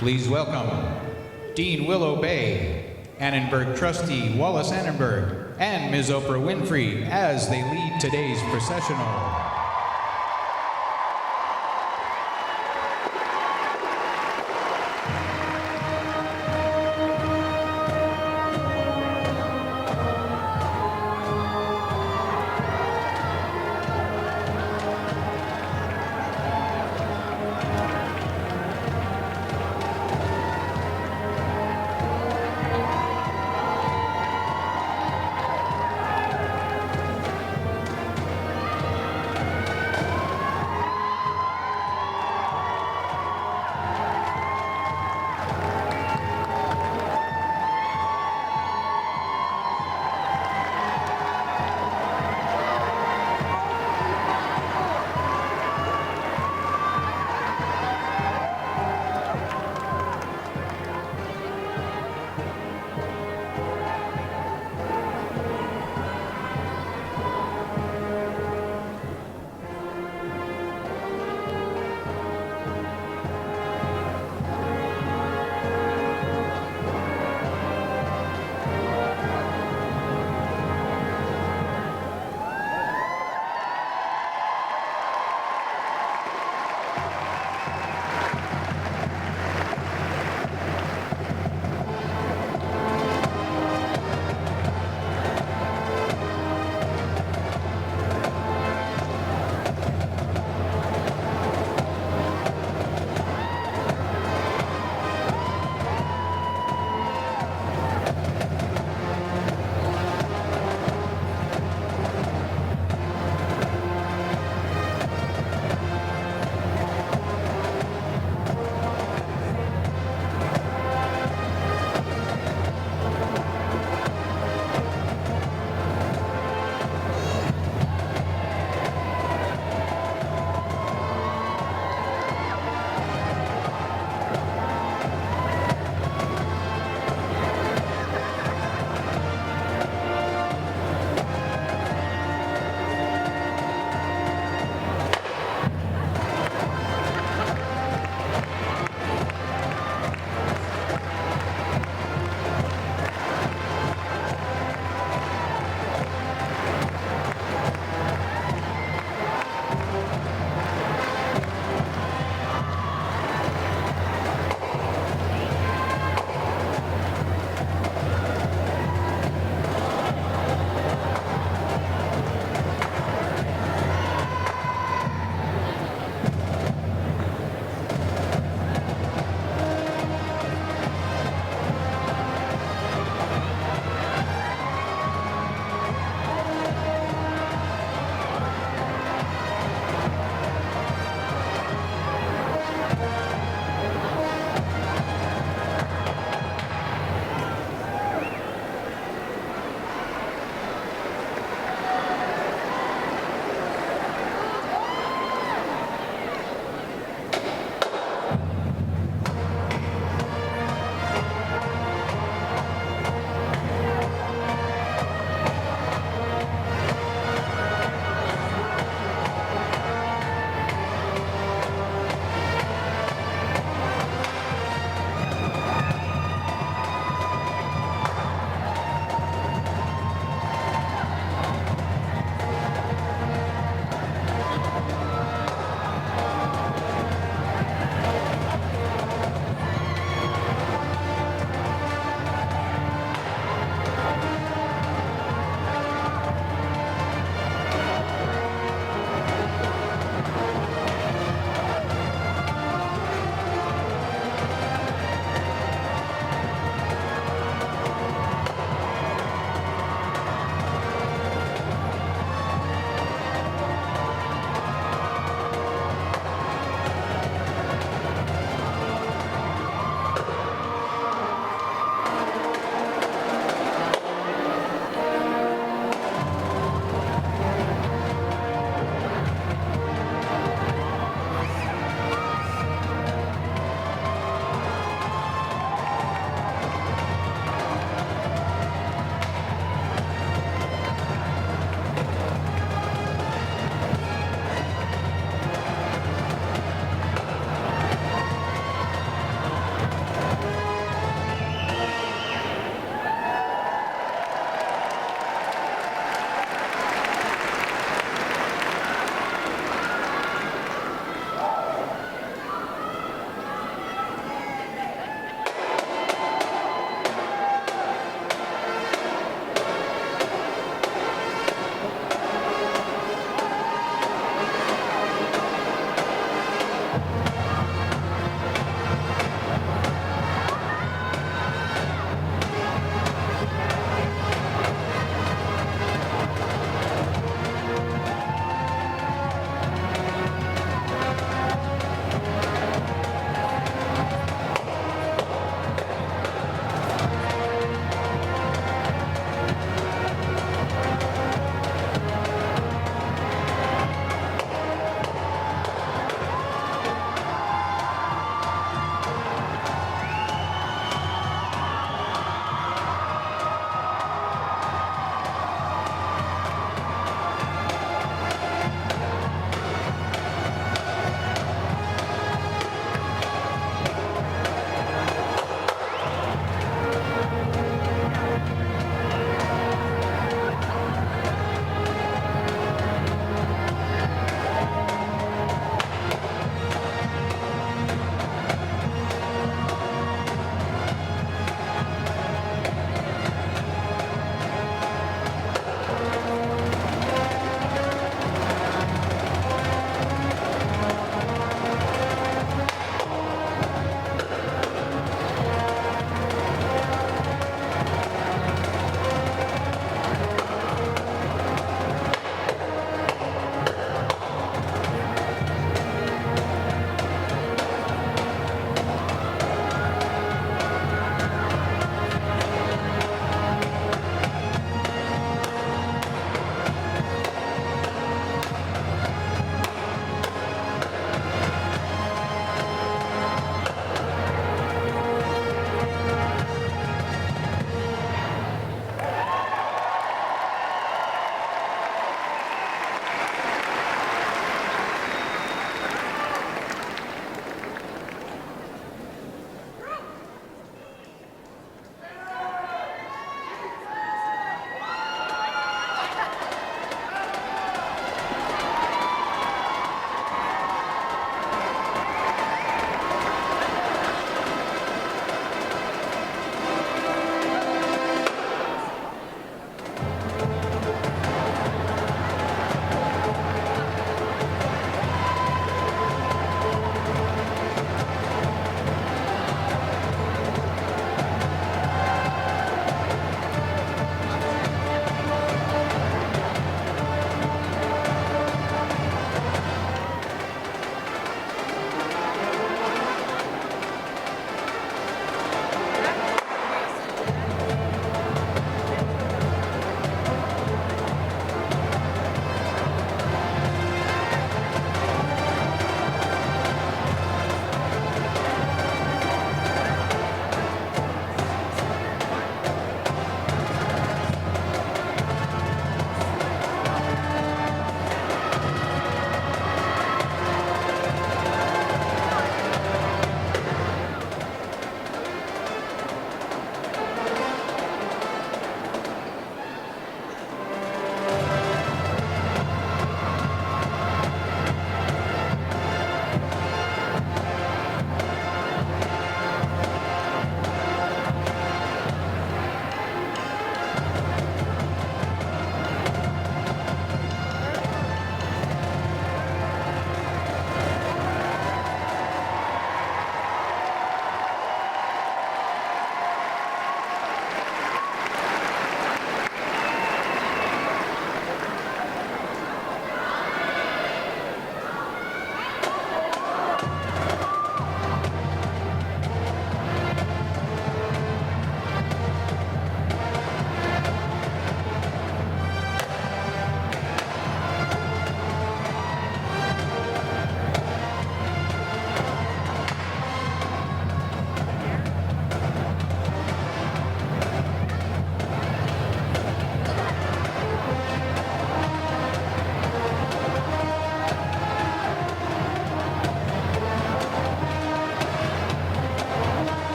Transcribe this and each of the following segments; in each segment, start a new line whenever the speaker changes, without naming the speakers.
Please welcome Dean Willow Bay, Annenberg Trustee Wallace Annenberg, and Ms. Oprah Winfrey as they lead today's processional.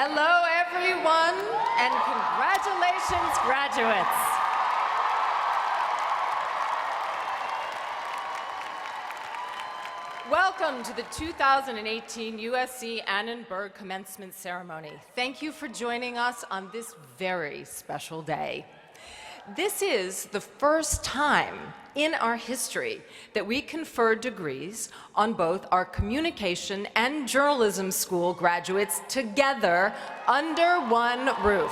Hello, everyone, and congratulations, graduates. Welcome to the 2018 USC Annenberg Commencement Ceremony. Thank you for joining us on this very special day. This is the first time in our history that we confer degrees on both our Communication and Journalism School graduates together under one roof.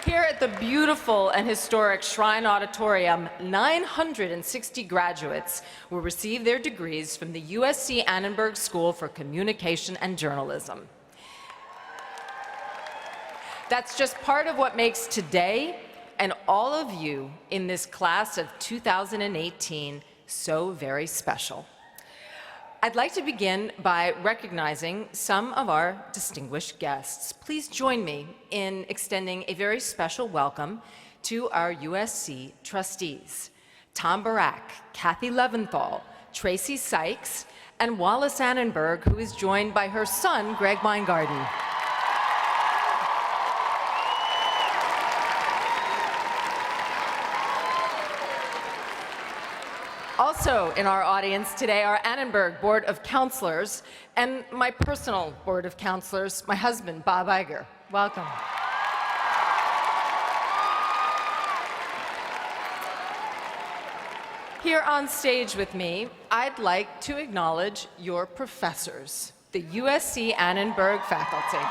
Here at the beautiful and historic Shrine Auditorium, 960 graduates will receive their degrees from the USC Annenberg School for Communication and Journalism. That's just part of what makes today and all of you in this class of 2018 so very special. I'd like to begin by recognizing some of our distinguished guests. Please join me in extending a very special welcome to our USC trustees, Tom Barak, Kathy Leventhal, Tracy Sykes, and Wallace Annenberg, who is joined by her son, Greg Weingarten. Also in our audience today are Annenberg Board of Counselors and my personal Board of Counselors, my husband, Bob Iger. Welcome. Here on stage with me, I'd like to acknowledge your professors, the USC Annenberg faculty.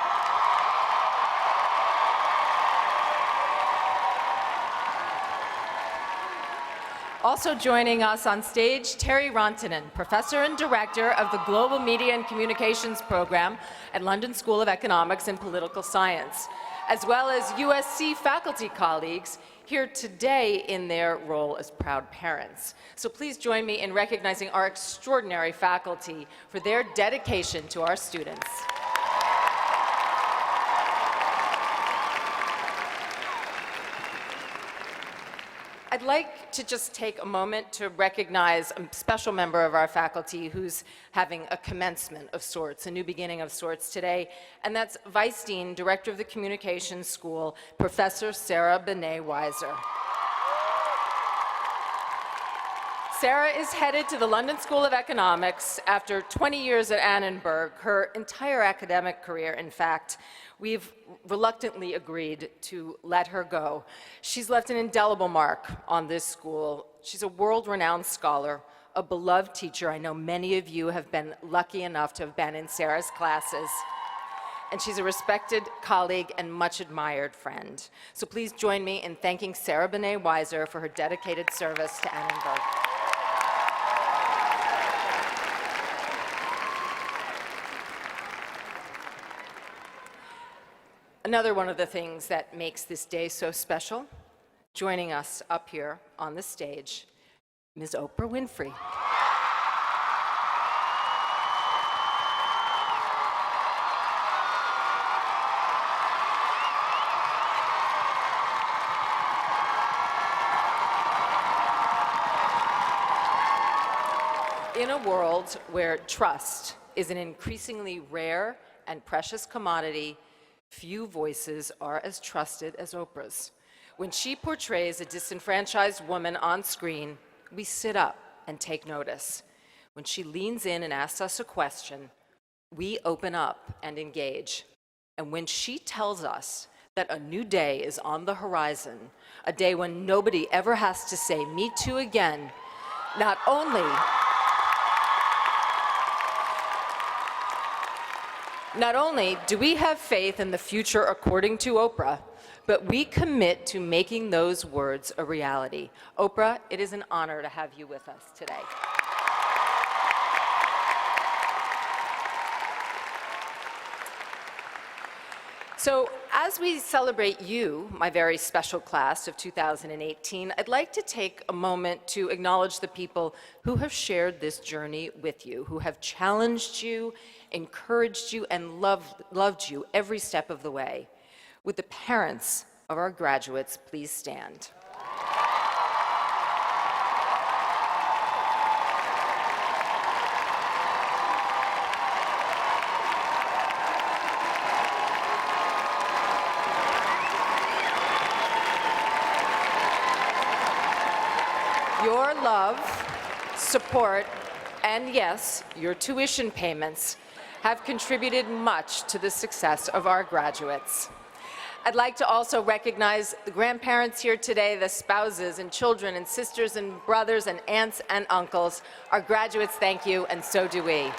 Also joining us on stage, Terry Rantanen, Professor and Director of the Global Media and Communications Program at London School of Economics and Political Science, as well as USC faculty colleagues here today in their role as proud parents. So please join me in recognizing our extraordinary faculty for their dedication to our students. I'd like to just take a moment to recognize a special member of our faculty who's having a commencement of sorts, a new beginning of sorts today, and that's Vice Dean, Director of the Communications School, Professor Sarah Benet-Weiser. Sarah is headed to the London School of Economics after 20 years at Annenberg, her entire academic career, in fact. We've reluctantly agreed to let her go. She's left an indelible mark on this school. She's a world-renowned scholar, a beloved teacher. I know many of you have been lucky enough to have been in Sarah's classes. And she's a respected colleague and much admired friend. So please join me in thanking Sarah Benet-Weiser for her dedicated service to Annenberg. Another one of the things that makes this day so special, joining us up here on the stage, Ms. Oprah Winfrey. In a world where trust is an increasingly rare and precious commodity, few voices are as trusted as Oprah's. When she portrays a disenfranchised woman on screen, we sit up and take notice. When she leans in and asks us a question, we open up and engage. And when she tells us that a new day is on the horizon, a day when nobody ever has to say, "Me too" again, not only do we have faith in the future according to Oprah, but we commit to making those words a reality. Oprah, it is an honor to have you with us today. So as we celebrate you, my very special class of 2018, I'd like to take a moment to acknowledge the people who have shared this journey with you, who have challenged you, encouraged you, and loved you every step of the way. Would the parents of our graduates please stand? love, support, and yes, your tuition payments have contributed much to the success of our graduates. I'd like to also recognize the grandparents here today, the spouses and children and sisters and brothers and aunts and uncles. Our graduates thank you, and so do we.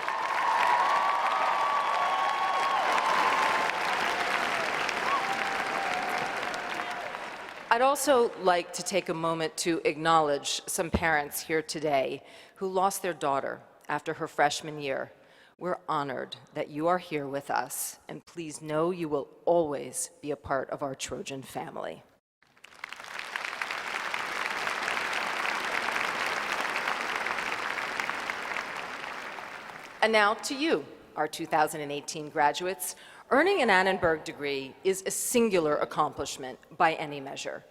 I'd also like to take a moment to acknowledge some parents here today who lost their daughter after her freshman year. We're honored that you are here with us, and please know you will always be a part of our Trojan family. And now to you, our 2018 graduates. Earning an Annenberg degree is a singular accomplishment by any measure.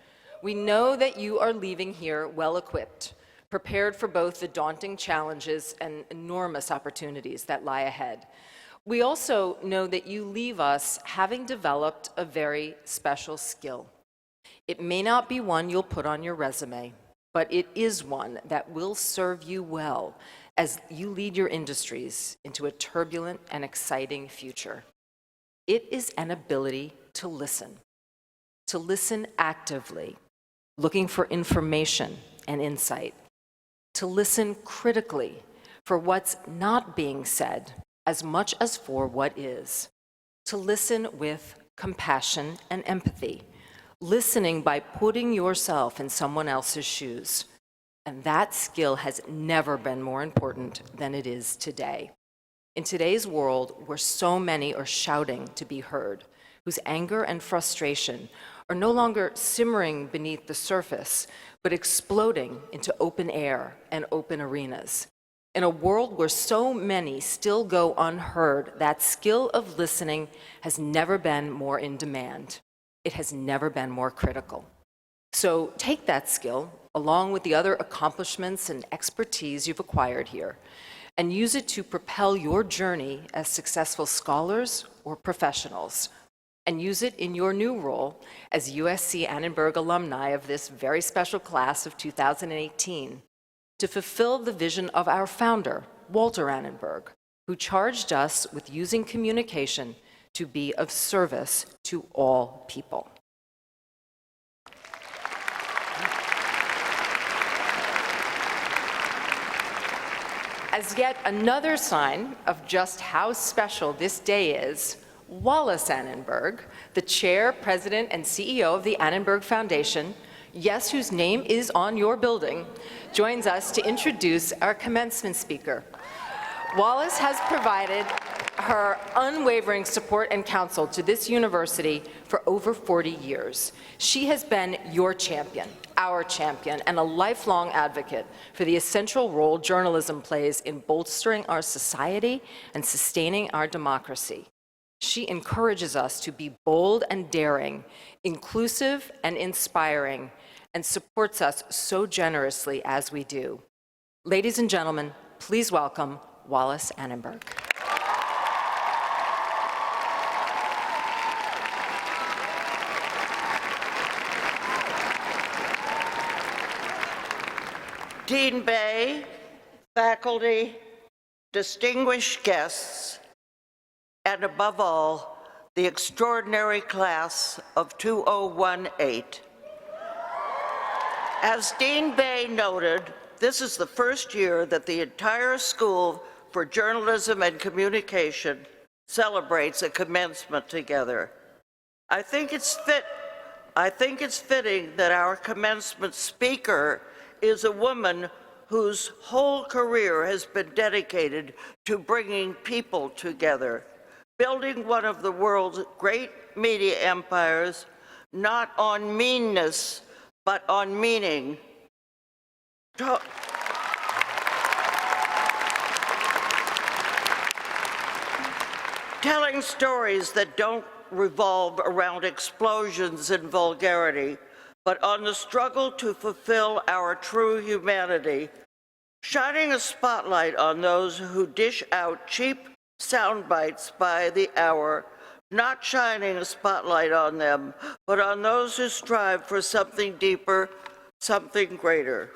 We know that you are leaving here well-equipped, prepared for both the daunting challenges and enormous opportunities that lie ahead. We also know that you leave us having developed a very special skill. It may not be one you'll put on your resume, but it is one that will serve you well as you lead your industries into a turbulent and exciting future. It is an ability to listen actively, looking for information and insight, to listen critically for what's not being said as much as for what is, to listen with compassion and empathy, listening by putting yourself in someone else's shoes. And that skill has never been more important than it is today. In today's world, where so many are shouting to be heard, whose anger and frustration are no longer simmering beneath the surface, but exploding into open air and open arenas. In a world where so many still go unheard, that skill of listening has never been more in demand. It has never been more critical. So take that skill, along with the other accomplishments and expertise you've acquired here, and use it to propel your journey as successful scholars or professionals, and use it in your new role as USC Annenberg alumni of this very special class of 2018 to fulfill the vision of our founder, Walter Annenberg, who charged us with using communication to be of service to all people. As yet another sign of just how special this day is, Wallace Annenberg, the chair, president, and CEO of the Annenberg Foundation, yes, whose name is on your building, joins us to introduce our commencement speaker. Wallace has provided her unwavering support and counsel to this university for over 40 years. She has been your champion, our champion, and a lifelong advocate for the essential role journalism plays in bolstering our society and sustaining our democracy. She encourages us to be bold and daring, inclusive and inspiring, and supports us so generously as we do. Ladies and gentlemen, please welcome Wallace Annenberg.
Dean Bay, faculty, distinguished guests, and above all, the extraordinary class of 2018. As Dean Bay noted, this is the first year that the entire School for Journalism and Communication celebrates a commencement together. I think it's fitting that our commencement speaker is a woman whose whole career has been dedicated to bringing people together, building one of the world's great media empires, not on meanness, but on meaning. Telling stories that don't revolve around explosions and vulgarity, but on the struggle to fulfill our true humanity, shining a spotlight on those who dish out cheap sound bites by the hour, not shining a spotlight on them, but on those who strive for something deeper, something greater.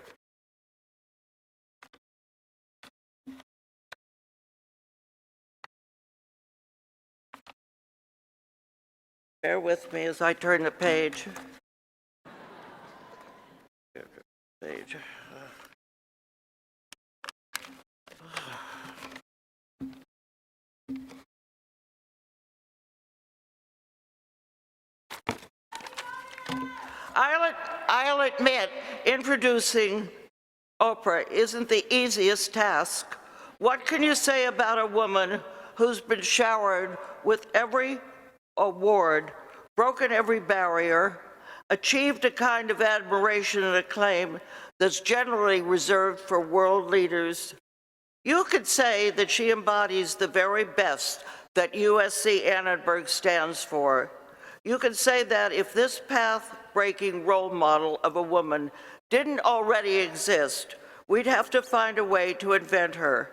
Bear with me as I turn the page. I'll admit, introducing Oprah isn't the easiest task. What can you say about a woman who's been showered with every award, broken every barrier, achieved a kind of admiration and acclaim that's generally reserved for world leaders? You could say that she embodies the very best that USC Annenberg stands for. You could say that if this path-breaking role model of a woman didn't already exist, we'd have to find a way to invent her.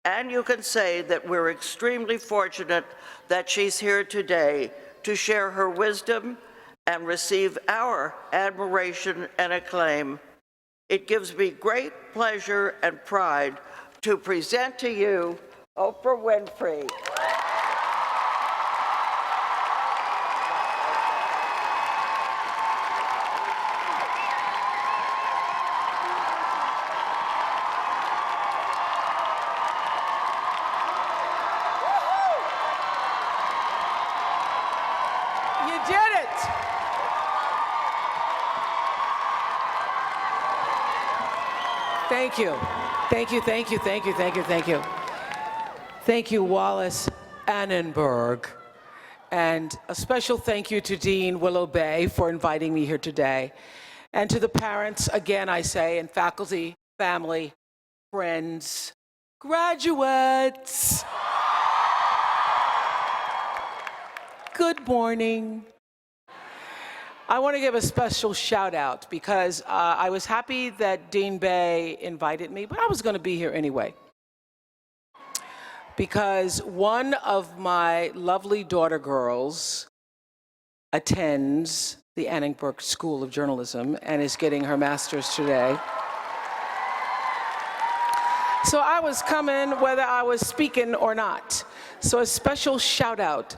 And you can say that we're extremely fortunate that she's here today to share her wisdom and receive our admiration and acclaim. It gives me great pleasure and pride to present to you Oprah Winfrey.
Thank you. Thank you, thank you, thank you, thank you, thank you. Thank you, Wallace Annenberg. And a special thank you to Dean Willow Bay for inviting me here today. And to the parents, again, I say, and faculty, family, friends, graduates. Good morning. I want to give a special shout out because I was happy that Dean Bay invited me, but I was going to be here anyway. Because one of my lovely daughter girls attends the Annenberg School of Journalism and is getting her master's today. So I was coming whether I was speaking or not. So a special shout out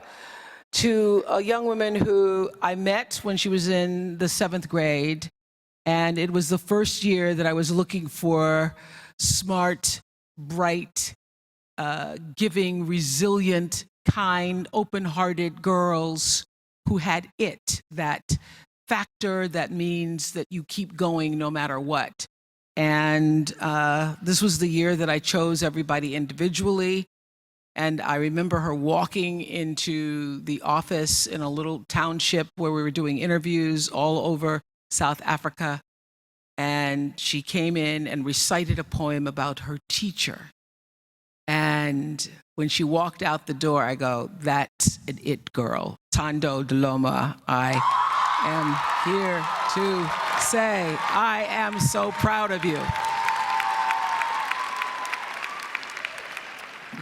to a young woman who I met when she was in the 7th grade, and it was the first year that I was looking for smart, bright, giving, resilient, kind, open-hearted girls who had it, that factor that means that you keep going no matter what. And this was the year that I chose everybody individually. And I remember her walking into the office in a little township where we were doing interviews all over South Africa. And she came in and recited a poem about her teacher. And when she walked out the door, I go, that's an it girl. Tando Deloma, I am here to say, I am so proud of you.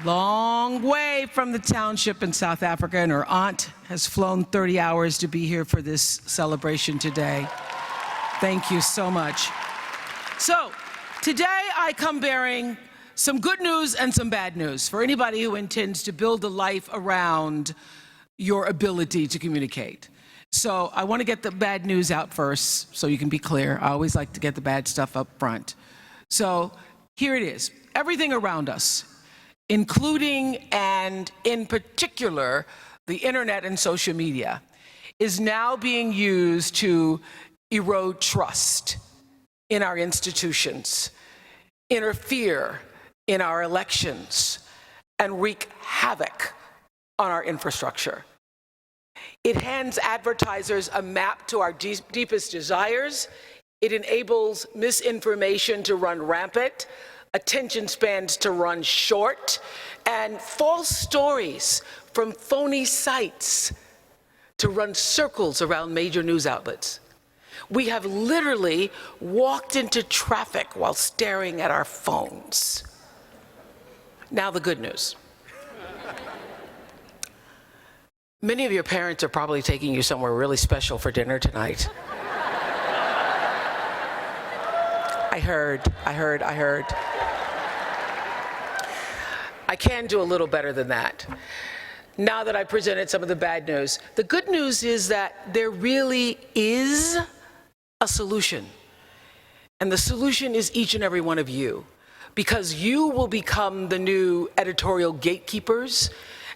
Long way from the township in South Africa, and her aunt has flown 30 hours to be here for this celebration today. Thank you so much. So, today I come bearing some good news and some bad news for anybody who intends to build a life around your ability to communicate. So, I want to get the bad news out first so you can be clear. I always like to get the bad stuff up front. So, here it is. Everything around us, including and in particular the internet and social media, is now being used to erode trust in our institutions, interfere in our elections, and wreak havoc on our infrastructure. It hands advertisers a map to our deepest desires. It enables misinformation to run rampant, attention spans to run short, and false stories from phony sites to run circles around major news outlets. We have literally walked into traffic while staring at our phones. Now the good news. Many of your parents are probably taking you somewhere really special for dinner tonight. I heard. I can do a little better than that. now that I presented some of the bad news. The good news is that there really is a solution. And the solution is each and every one of you, because you will become the new editorial gatekeepers,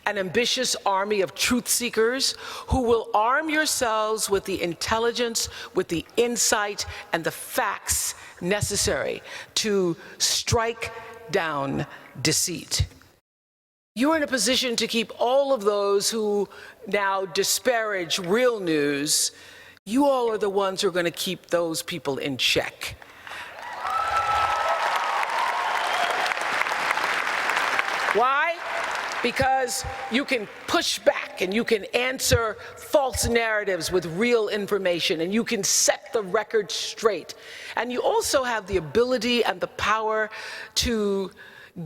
an ambitious army of truth seekers who will arm yourselves with the intelligence, with the insight, and the facts necessary to strike down deceit. You're in a position to keep all of those who now disparage real news. You all are the ones who are going to keep those people in check. Why? Because you can push back and you can answer false narratives with real information, and you can set the record straight. And you also have the ability and the power to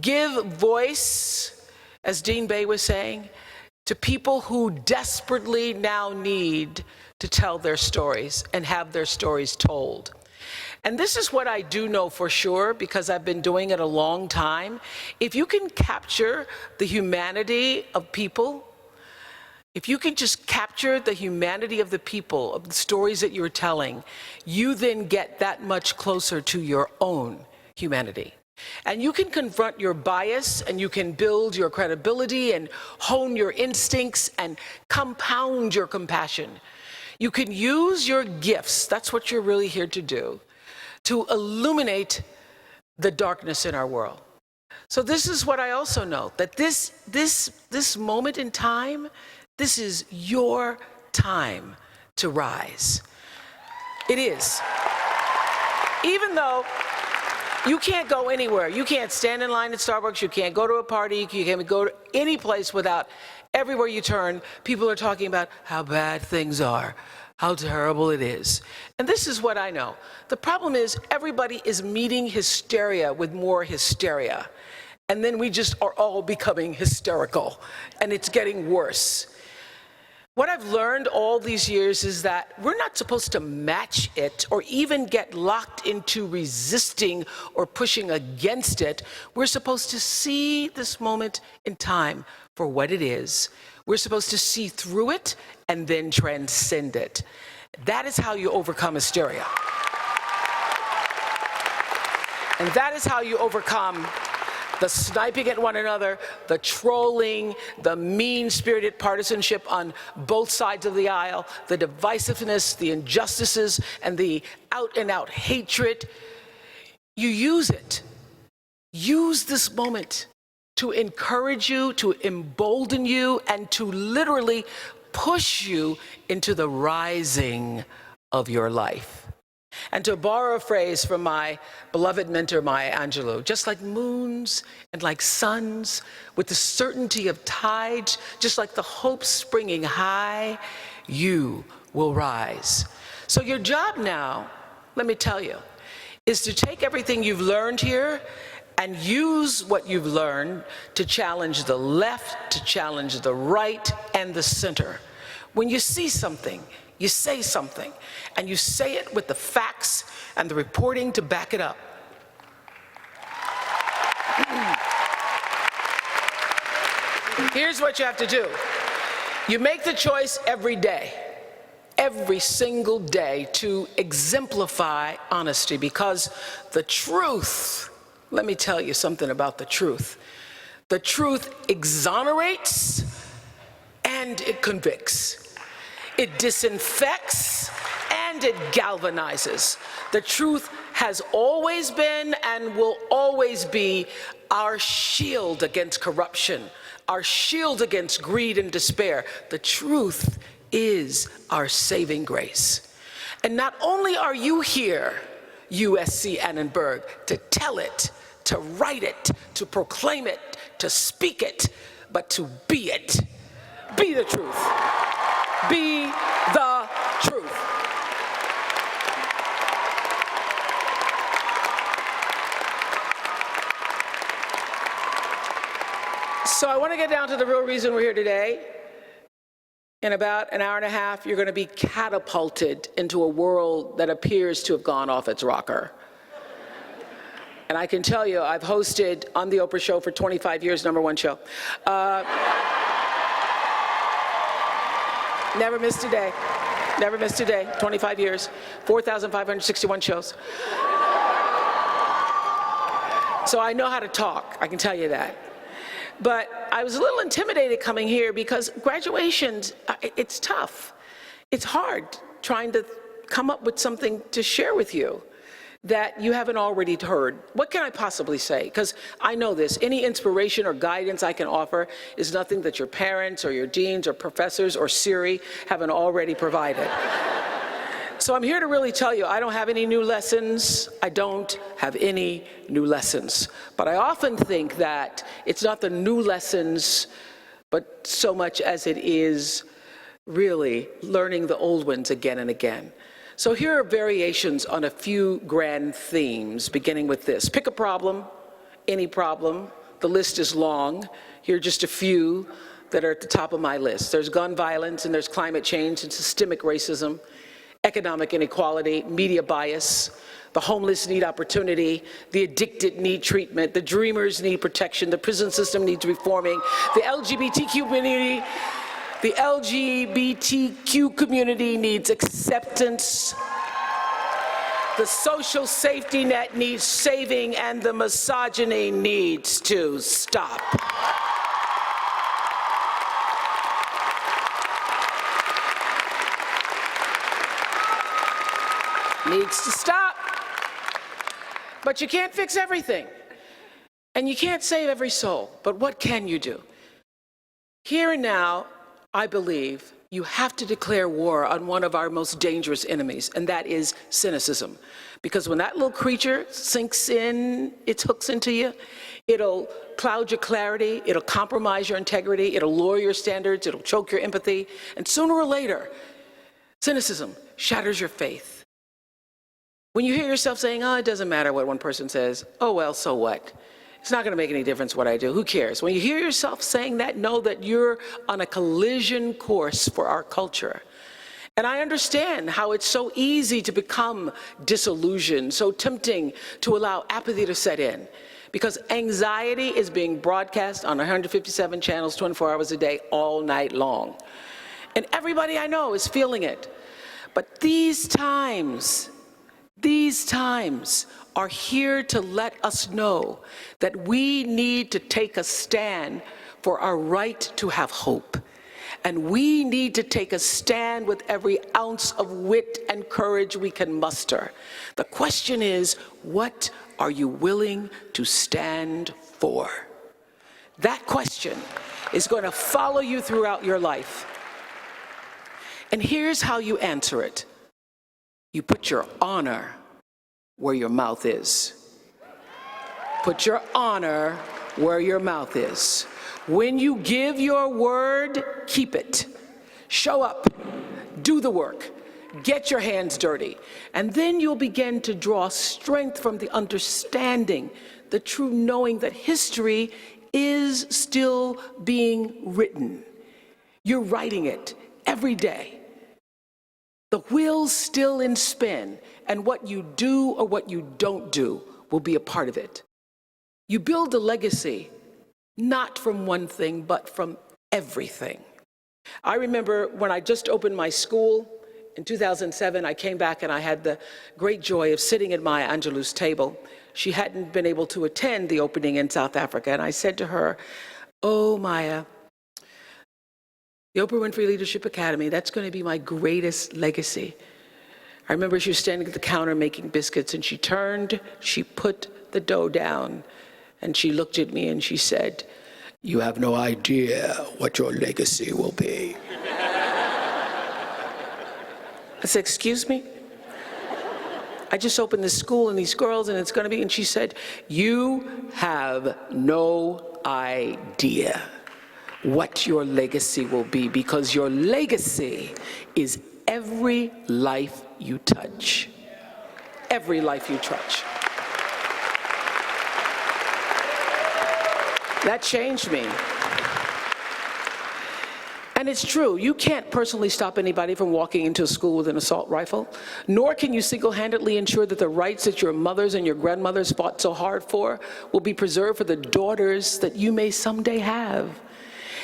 give voice, as Dean Bay was saying, to people who desperately now need to tell their stories and have their stories told. And this is what I do know for sure, because I've been doing it a long time. If you can capture the humanity of people, if you can just capture the humanity of the people, of the stories that you're telling, you then get that much closer to your own humanity. And you can confront your bias, and you can build your credibility and hone your instincts and compound your compassion. You can use your gifts, that's what you're really here to do, to illuminate the darkness in our world. So this is what I also know, that this moment in time, this is your time to rise. It is. Even though you can't go anywhere, you can't stand in line at Starbucks, you can't go to a party, you can't go to any place without, everywhere you turn, people are talking about how bad things are, how terrible it is. And this is what I know. The problem is everybody is meeting hysteria with more hysteria. And then we just are all becoming hysterical, and it's getting worse. What I've learned all these years is that we're not supposed to match it or even get locked into resisting or pushing against it. We're supposed to see this moment in time for what it is. We're supposed to see through it and then transcend it. That is how you overcome hysteria. And that is how you overcome the sniping at one another, the trolling, the mean-spirited partisanship on both sides of the aisle, the divisiveness, the injustices, and the out-and-out hatred. You use it. Use this moment to encourage you, to embolden you, and to literally push you into the rising of your life. And to borrow a phrase from my beloved mentor, Maya Angelou, just like moons and like suns, with the certainty of tides, just like the hope springing high, you will rise. So your job now, let me tell you, is to take everything you've learned here and use what you've learned to challenge the left, to challenge the right, and the center. When you see something, you say something, and you say it with the facts and the reporting to back it up. Here's what you have to do. You make the choice every day, every single day, to exemplify honesty, because the truth, let me tell you something about the truth. The truth exonerates and it convicts. It disinfects and it galvanizes. The truth has always been and will always be our shield against corruption, our shield against greed and despair. The truth is our saving grace. And not only are you here, USC Annenberg, to tell it, to write it, to proclaim it, to speak it, but to be it. Be the truth. Be the truth. So I want to get down to the real reason we're here today. In about an hour and a half, you're going to be catapulted into a world that appears to have gone off its rocker. And I can tell you, I've hosted on the Oprah show for 25 years, #1 show. Never missed a day. Never missed a day. 25 years, 4,561 shows. So I know how to talk, I can tell you that. But I was a little intimidated coming here because graduations, it's tough. It's hard trying to come up with something to share with you that you haven't already heard. What can I possibly say? Because I know this, any inspiration or guidance I can offer is nothing that your parents or your deans or professors or Siri haven't already provided. So I'm here to really tell you, I don't have any new lessons. I don't have any new lessons. But I often think that it's not the new lessons, but so much as it is really learning the old ones again and again. So here are variations on a few grand themes, beginning with this. Pick a problem, any problem. The list is long. Here are just a few that are at the top of my list. There's gun violence, and there's climate change, and systemic racism, economic inequality, media bias, the homeless need opportunity, the addicted need treatment, the dreamers need protection, the prison system needs reforming, the LGBTQ community needs acceptance, the social safety net needs saving, and the misogyny needs to stop. Needs to stop. But you can't fix everything. And you can't save every soul. But what can you do? Here and now, I believe you have to declare war on one of our most dangerous enemies, and that is cynicism. Because when that little creature sinks in, its hooks into you, it'll cloud your clarity, it'll compromise your integrity, it'll lower your standards, it'll choke your empathy, and sooner or later, cynicism shatters your faith. When you hear yourself saying, oh, it doesn't matter what one person says, oh, well, so what? It's not going to make any difference what I do. Who cares? When you hear yourself saying that, know that you're on a collision course for our culture. And I understand how it's so easy to become disillusioned, so tempting to allow apathy to set in, because anxiety is being broadcast on 157 channels 24 hours a day, all night long. And everybody I know is feeling it. But these times are here to let us know that we need to take a stand for our right to have hope. And we need to take a stand with every ounce of wit and courage we can muster. The question is, what are you willing to stand for? That question is going to follow you throughout your life. And here's how you answer it. You put your honor where your mouth is. Put your honor where your mouth is. When you give your word, keep it. Show up, do the work, get your hands dirty, and then you'll begin to draw strength from the understanding, the true knowing that history is still being written. You're writing it every day. The wheel's still in spin, and what you do or what you don't do will be a part of it. You build a legacy, not from one thing, but from everything. I remember when I just opened my school in 2007, I came back and I had the great joy of sitting at Maya Angelou's table. She hadn't been able to attend the opening in South Africa, and I said to her, oh, Maya, the Oprah Winfrey Leadership Academy, that's going to be my greatest legacy. I remember she was standing at the counter making biscuits, and she turned, she put the dough down, and she looked at me and she said, you have no idea what your legacy will be. I said, excuse me? I just opened this school and these girls, and it's going to be, and she said, you have no idea what your legacy will be, because your legacy is every life you touch. Every life you touch. That changed me. And it's true, you can't personally stop anybody from walking into a school with an assault rifle, nor can you single-handedly ensure that the rights that your mothers and your grandmothers fought so hard for will be preserved for the daughters that you may someday have.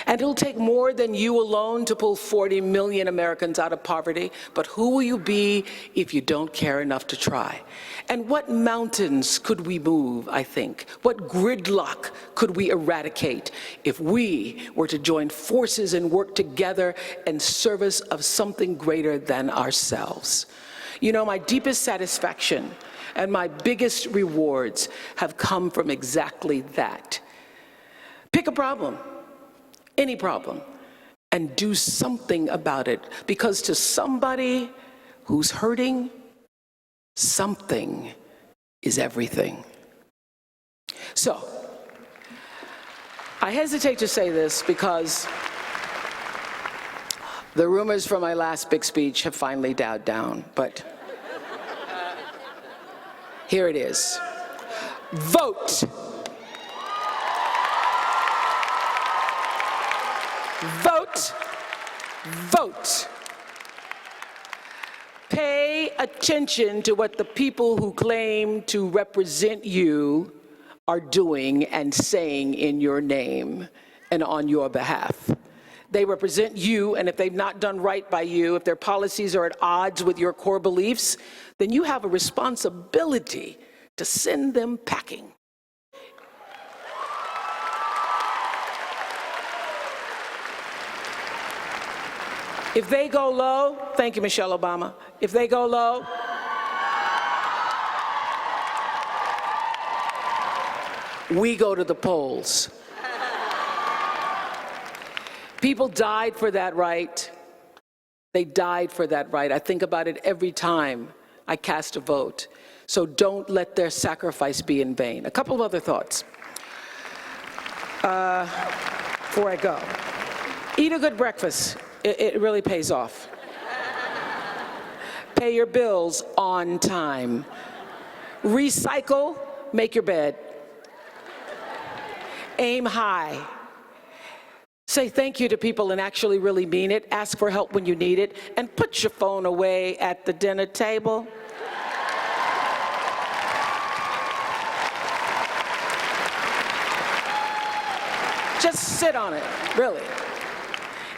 And it'll take more than you alone to pull 40 million Americans out of poverty, but who will you be if you don't care enough to try? And what mountains could we move, I think? What gridlock could we eradicate if we were to join forces and work together in service of something greater than ourselves? You know, my deepest satisfaction and my biggest rewards have come from exactly that. Pick a problem, any problem, and do something about it, because to somebody who's hurting, something is everything. So, I hesitate to say this because the rumors from my last big speech have finally died down, but here it is. Vote. Vote. Vote. Pay attention to what the people who claim to represent you are doing and saying in your name and on your behalf. They represent you, and if they've not done right by you, if their policies are at odds with your core beliefs, then you have a responsibility to send them packing. If they go low, thank you, Michelle Obama. If they go low, we go to the polls. People died for that right. They died for that right. I think about it every time I cast a vote. So don't let their sacrifice be in vain. A couple of other thoughts before I go. Eat a good breakfast. It really pays off. Pay your bills on time. Recycle, make your bed. Aim high. Say thank you to people and actually really mean it. Ask for help when you need it. And put your phone away at the dinner table. Just sit on it, really.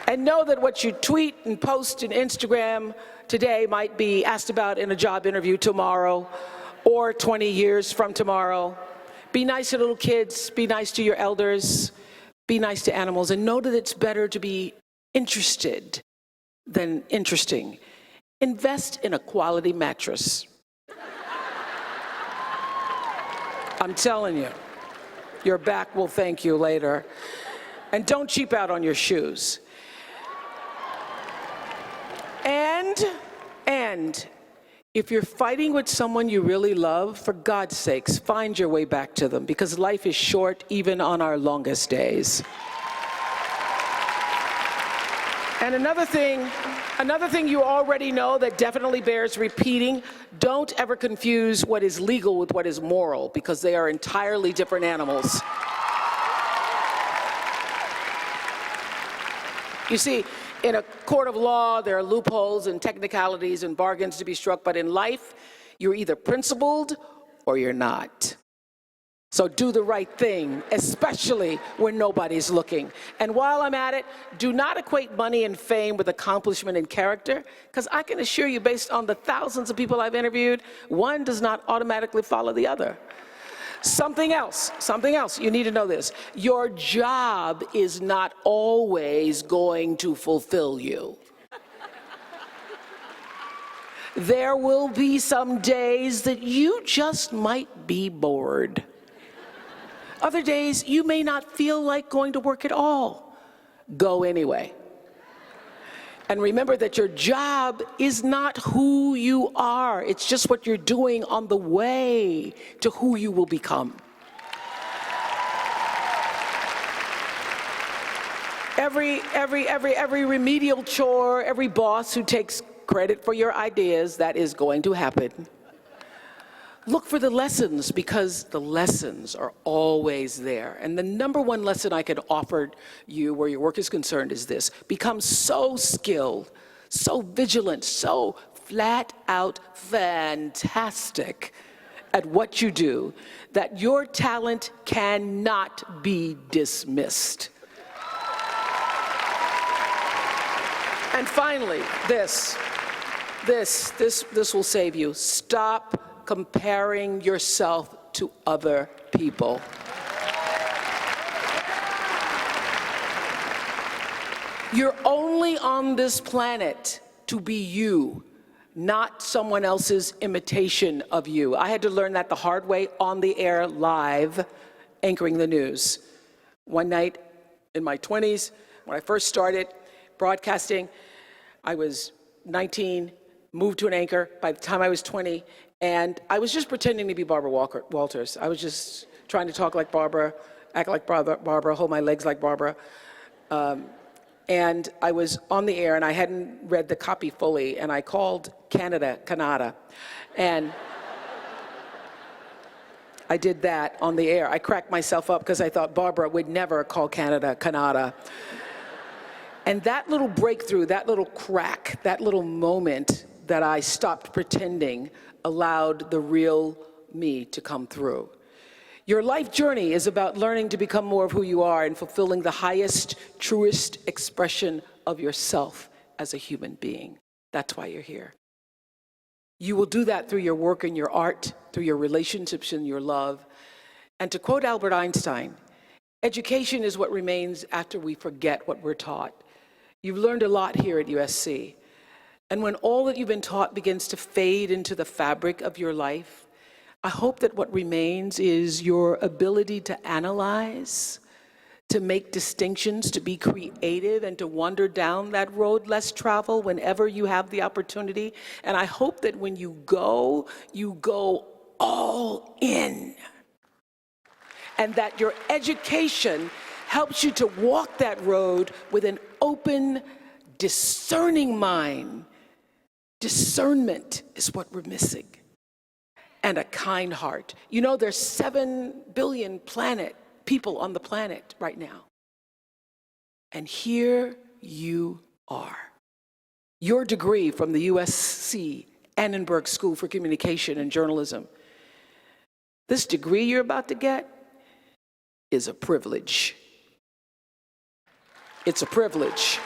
And know that what you tweet and post in Instagram today might be asked about in a job interview tomorrow or 20 years from tomorrow. Be nice to little kids, be nice to your elders, be nice to animals, and know that it's better to be interested than interesting. Invest in a quality mattress. I'm telling you, your back will thank you later. And don't cheap out on your shoes. And if you're fighting with someone you really love, for God's sakes, find your way back to them, because life is short even on our longest days. And another thing you already know that definitely bears repeating: don't ever confuse what is legal with what is moral, because they are entirely different animals. You see, in a court of law, there are loopholes and technicalities and bargains to be struck, but in life, you're either principled or you're not. So do the right thing, especially when nobody's looking. And while I'm at it, do not equate money and fame with accomplishment and character, because I can assure you, based on the thousands of people I've interviewed, one does not automatically follow the other. Something else, you need to know this. Your job is not always going to fulfill you. There will be some days that you just might be bored. Other days, you may not feel like going to work at all. Go anyway. And remember that your job is not who you are. It's just what you're doing on the way to who you will become. Every remedial chore, every boss who takes credit for your ideas, that is going to happen. Look for the lessons, because the lessons are always there. And the number one lesson I could offer you where your work is concerned is this: become so skilled, so vigilant, so flat out fantastic at what you do that your talent cannot be dismissed. And finally, this will save you. Stop comparing yourself to other people. You're only on this planet to be you, not someone else's imitation of you. I had to learn that the hard way on the air, live, anchoring the news. One night in my 20s, when I first started broadcasting, I was 19, moved to an anchor by the time I was 20, and I was just pretending to be Barbara Walters. I was just trying to talk like Barbara, act like Barbara, hold my legs like Barbara. And I was on the air, and I hadn't read the copy fully, and I called Canada. And I did that on the air. I cracked myself up because I thought Barbara would never call Canada. And that little breakthrough, that little crack, that little moment that I stopped pretending allowed the real me to come through. Your life journey is about learning to become more of who you are and fulfilling the highest, truest expression of yourself as a human being. That's why you're here. You will do that through your work and your art, through your relationships and your love. And to quote Albert Einstein, education is what remains after we forget what we're taught. You've learned a lot here at USC. And when all that you've been taught begins to fade into the fabric of your life, I hope that what remains is your ability to analyze, to make distinctions, to be creative, and to wander down that road less traveled whenever you have the opportunity. And I hope that when you go all in. And that your education helps you to walk that road with an open, discerning mind. Discernment is what we're missing. And a kind heart. You know, there's 7 billion people on the planet right now. And here you are. Your degree from the USC Annenberg School for Communication and Journalism. This degree you're about to get is a privilege. It's a privilege.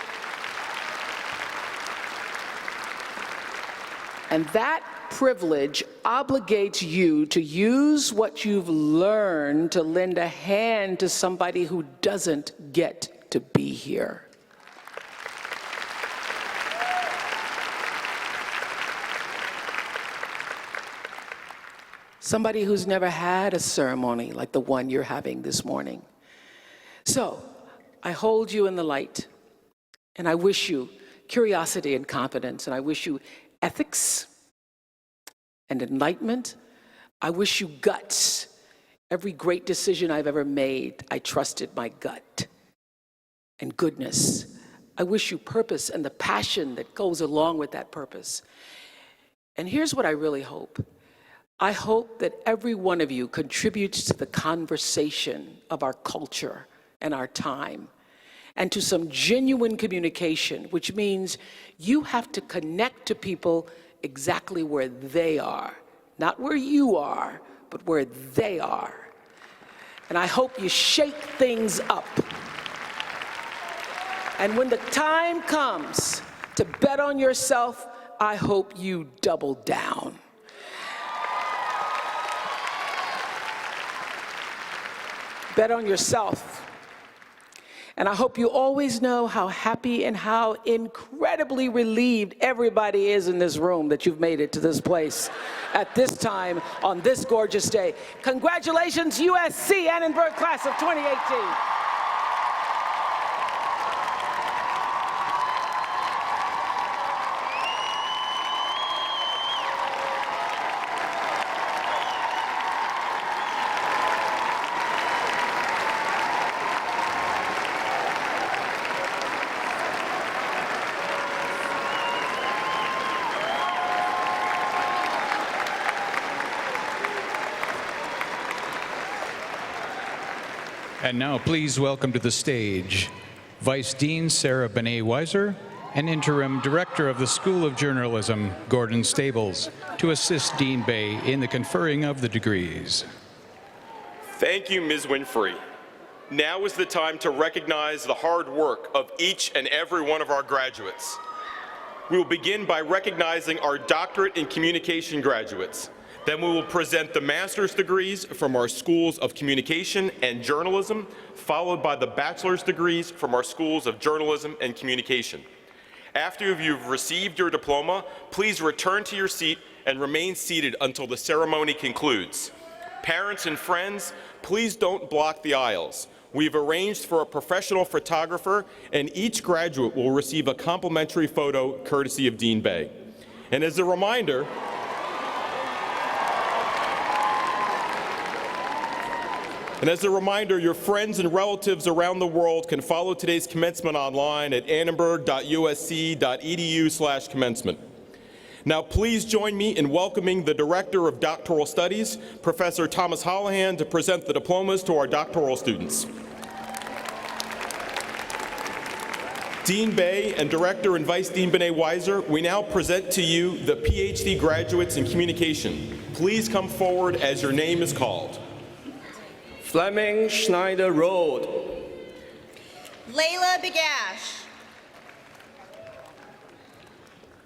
And that privilege obligates you to use what you've learned to lend a hand to somebody who doesn't get to be here. Somebody who's never had a ceremony like the one you're having this morning. So, I hold you in the light, and I wish you curiosity and confidence, and I wish you ethics and enlightenment. I wish you guts. Every great decision I've ever made, I trusted my gut and goodness. I wish you purpose and the passion that goes along with that purpose. And here's what I really hope. I hope that every one of you contributes to the conversation of our culture and our time, and to some genuine communication, which means you have to connect to people exactly where they are, not where you are, but where they are. And I hope you shake things up. And when the time comes to bet on yourself, I hope you double down. Bet on yourself. And I hope you always know how happy and how incredibly relieved everybody is in this room that you've made it to this place at this time on this gorgeous day. Congratulations, USC Annenberg class of 2018.
And now please welcome to the stage Vice Dean Sarah Benet-Weiser and Interim Director of the School of Journalism, Gordon Stables, to assist Dean Bay in the conferring of the degrees.
Thank you, Ms. Winfrey. Now is the time to recognize the hard work of each and every one of our graduates. We will begin by recognizing our doctorate in communication graduates. Then we will present the master's degrees from our schools of communication and journalism, followed by the bachelor's degrees from our schools of journalism and communication. After you've received your diploma, please return to your seat and remain seated until the ceremony concludes. Parents and friends, please don't block the aisles. We've arranged for a professional photographer, and each graduate will receive a complimentary photo courtesy of Dean Bay. And as a reminder, your friends and relatives around the world can follow today's commencement online at annenberg.usc.edu/commencement. Now, please join me in welcoming the Director of Doctoral Studies, Professor Thomas Holohan, to present the diplomas to our doctoral students. Dean Bay and Director and Vice Dean Benet Weiser, we now present to you the PhD graduates in communication. Please come forward as your name is called.
Fleming Schneider Road.
Layla Bagash.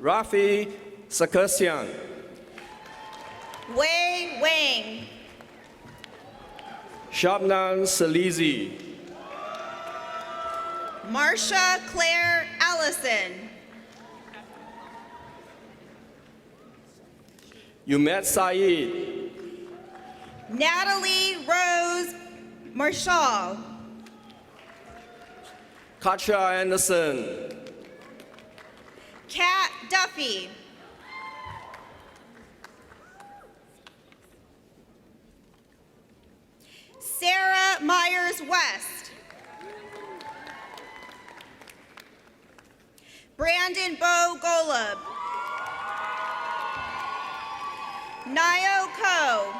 Rafi Sarkisian.
Wei Wang.
Shabnan Salizi.
Marsha Claire Allison.
Umet Saeed.
Natalie Rose Marshall.
Katja Anderson.
Kat Duffy. Sarah Myers West. Brandon Bo Golub. Nio Ko.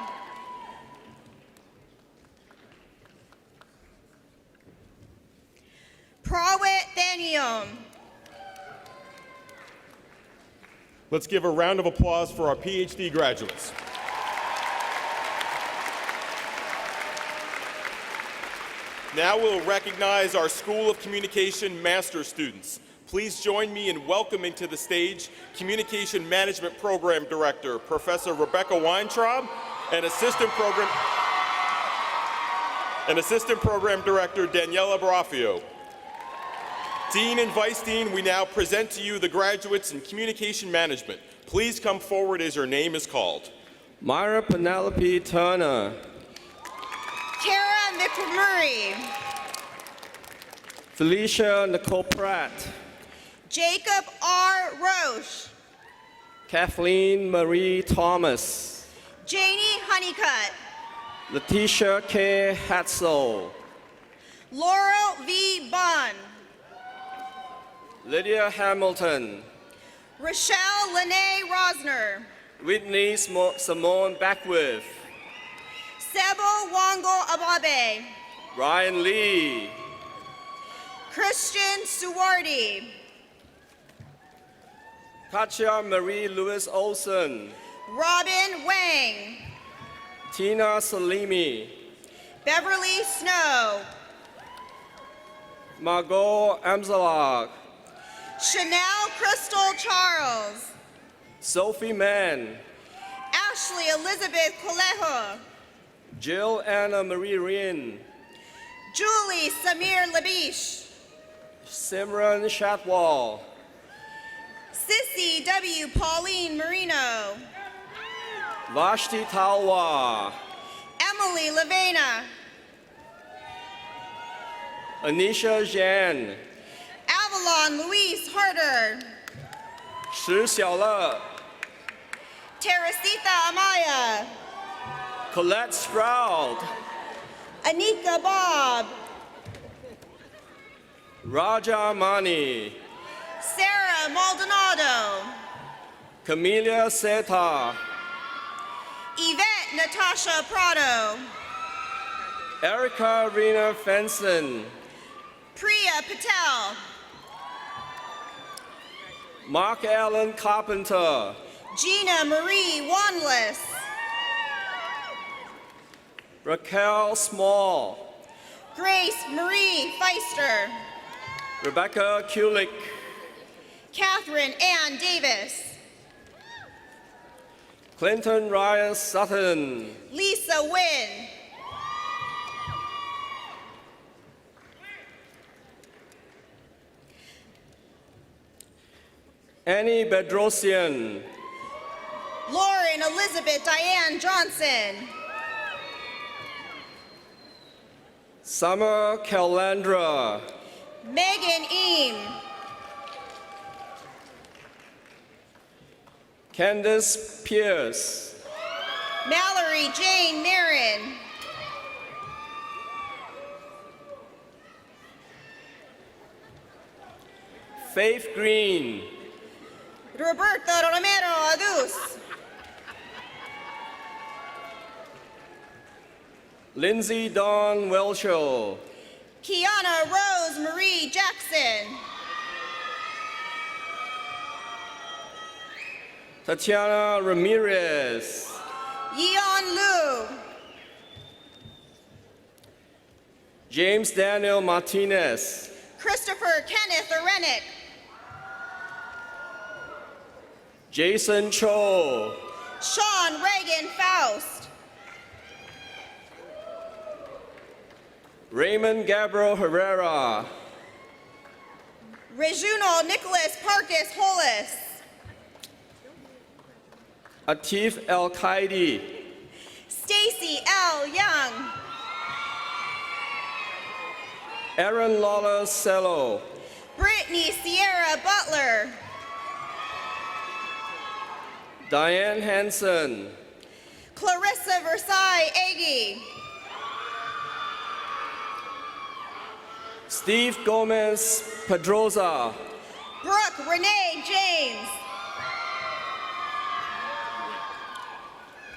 Prawit Thanium.
Let's give a round of applause for our PhD graduates. Now we'll recognize our School of Communication Master's students. Please join me in welcoming to the stage Communication Management Program Director, Professor Rebecca Weintraub, and Assistant Program Director, Daniela Barafio. Dean and Vice Dean, we now present to you the graduates in Communication Management. Please come forward as your name is called.
Myra Penelope Turner.
Kara McMurray.
Felicia Nicole Pratt.
Jacob R. Roche.
Kathleen Marie Thomas.
Janie Honeycutt.
Letitia K. Hatzel.
Laurel V. Bunn.
Lydia Hamilton.
Rochelle Lene Rosner.
Whitney Simone Beckwith.
Sebo Wango Ababe.
Ryan Lee.
Christian Suwardi.
Katja Marie Lewis Olson.
Robin Wang.
Tina Salimi.
Beverly Snow.
Margot Amzalag.
Chanel Crystal Charles.
Sophie Mann.
Ashley Elizabeth Colejo.
Jill Anna Marie Rien.
Julie Samir Labish.
Simran Shatwal.
Sissy W. Pauline Marino.
Vashti Talwa.
Emily Lavena.
Anisha Zhan.
Avalon Luis Harder.
Shi Xiaole.
Teresita Amaya.
Colette Stroud.
Anika Bob.
Raja Mani.
Sarah Maldonado.
Camelia Seta.
Yvette Natasha Prado.
Erica Rena Fenson.
Priya Patel.
Mark Allen Carpenter.
Gina Marie Wanless.
Raquel Small.
Grace Marie Feister.
Rebecca Kulik.
Catherine Ann Davis.
Clinton Ryan Sutton.
Lisa Wynn.
Annie Bedrosian.
Lauren Elizabeth Diane Johnson.
Summer Calandra.
Megan Eam.
Candace Pierce.
Mallory Jane Marin.
Faith Green.
Roberto Romero Adus.
Lindsay Dawn Welchel.
Kiana Rose Marie Jackson.
Tatiana Ramirez.
Yeon Lu.
James Daniel Martinez.
Christopher Kenneth Arenik.
Jason Cho.
Sean Reagan Faust.
Raymond Gabriel Herrera.
Rejuno Nicholas Parkis Hollis.
Atif El Qaidi.
Stacy L. Young.
Aaron Lawler Cello.
Brittany Sierra Butler.
Diane Hansen.
Clarissa Versailles Agee.
Steve Gomez Pedroza.
Brooke Renee James.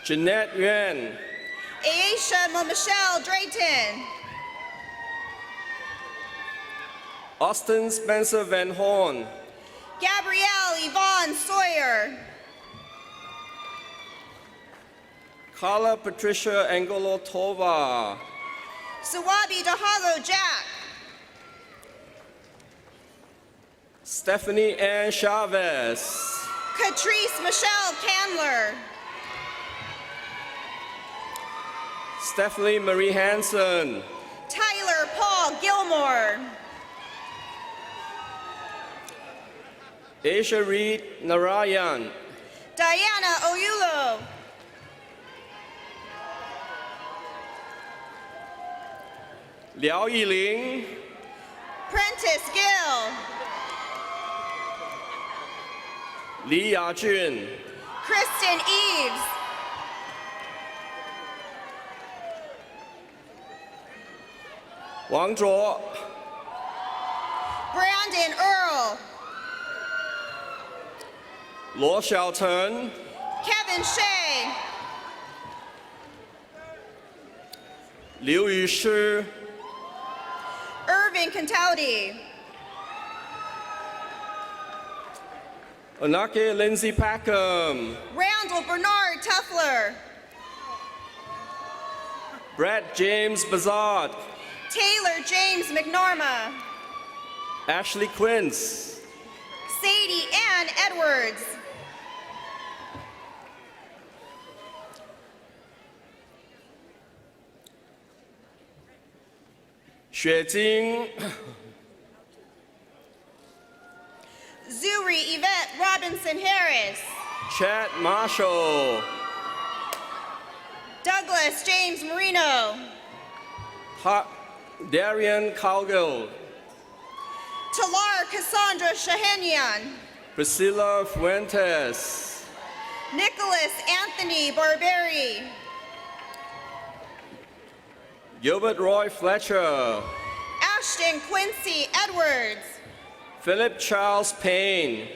Jeanette Yuan.
Aisha Michelle Drayton.
Austin Spencer Van Horn.
Gabrielle Yvonne Sawyer.
Carla Patricia Angolo Tova.
Suwabi Dahalo Jack.
Stephanie Ann Chavez.
Catrice Michelle Candler.
Stephanie Marie Hansen.
Tyler Paul Gilmore.
Asia Reed Narayan.
Diana Oyulo.
Liao Yiling.
Prentice Gill.
Li Yajun.
Kristen Eves.
Wang Zhuo.
Brandon Earl.
Luo Xiaochen.
Kevin Shea.
Liu Yushi.
Irving Cantauti.
Anake Lindsay Packham.
Randall Bernard Tuffler.
Brad James Bazard.
Taylor James McNorma.
Ashley Quince.
Sadie Ann Edwards.
Xue Jing.
Zuri Yvette Robinson Harris.
Chad Marshall.
Douglas James Marino.
Darian Cowgill.
Talar Cassandra Shahanian.
Priscilla Fuentes.
Nicholas Anthony Barberi.
Gilbert Roy Fletcher.
Ashton Quincy Edwards.
Philip Charles Payne.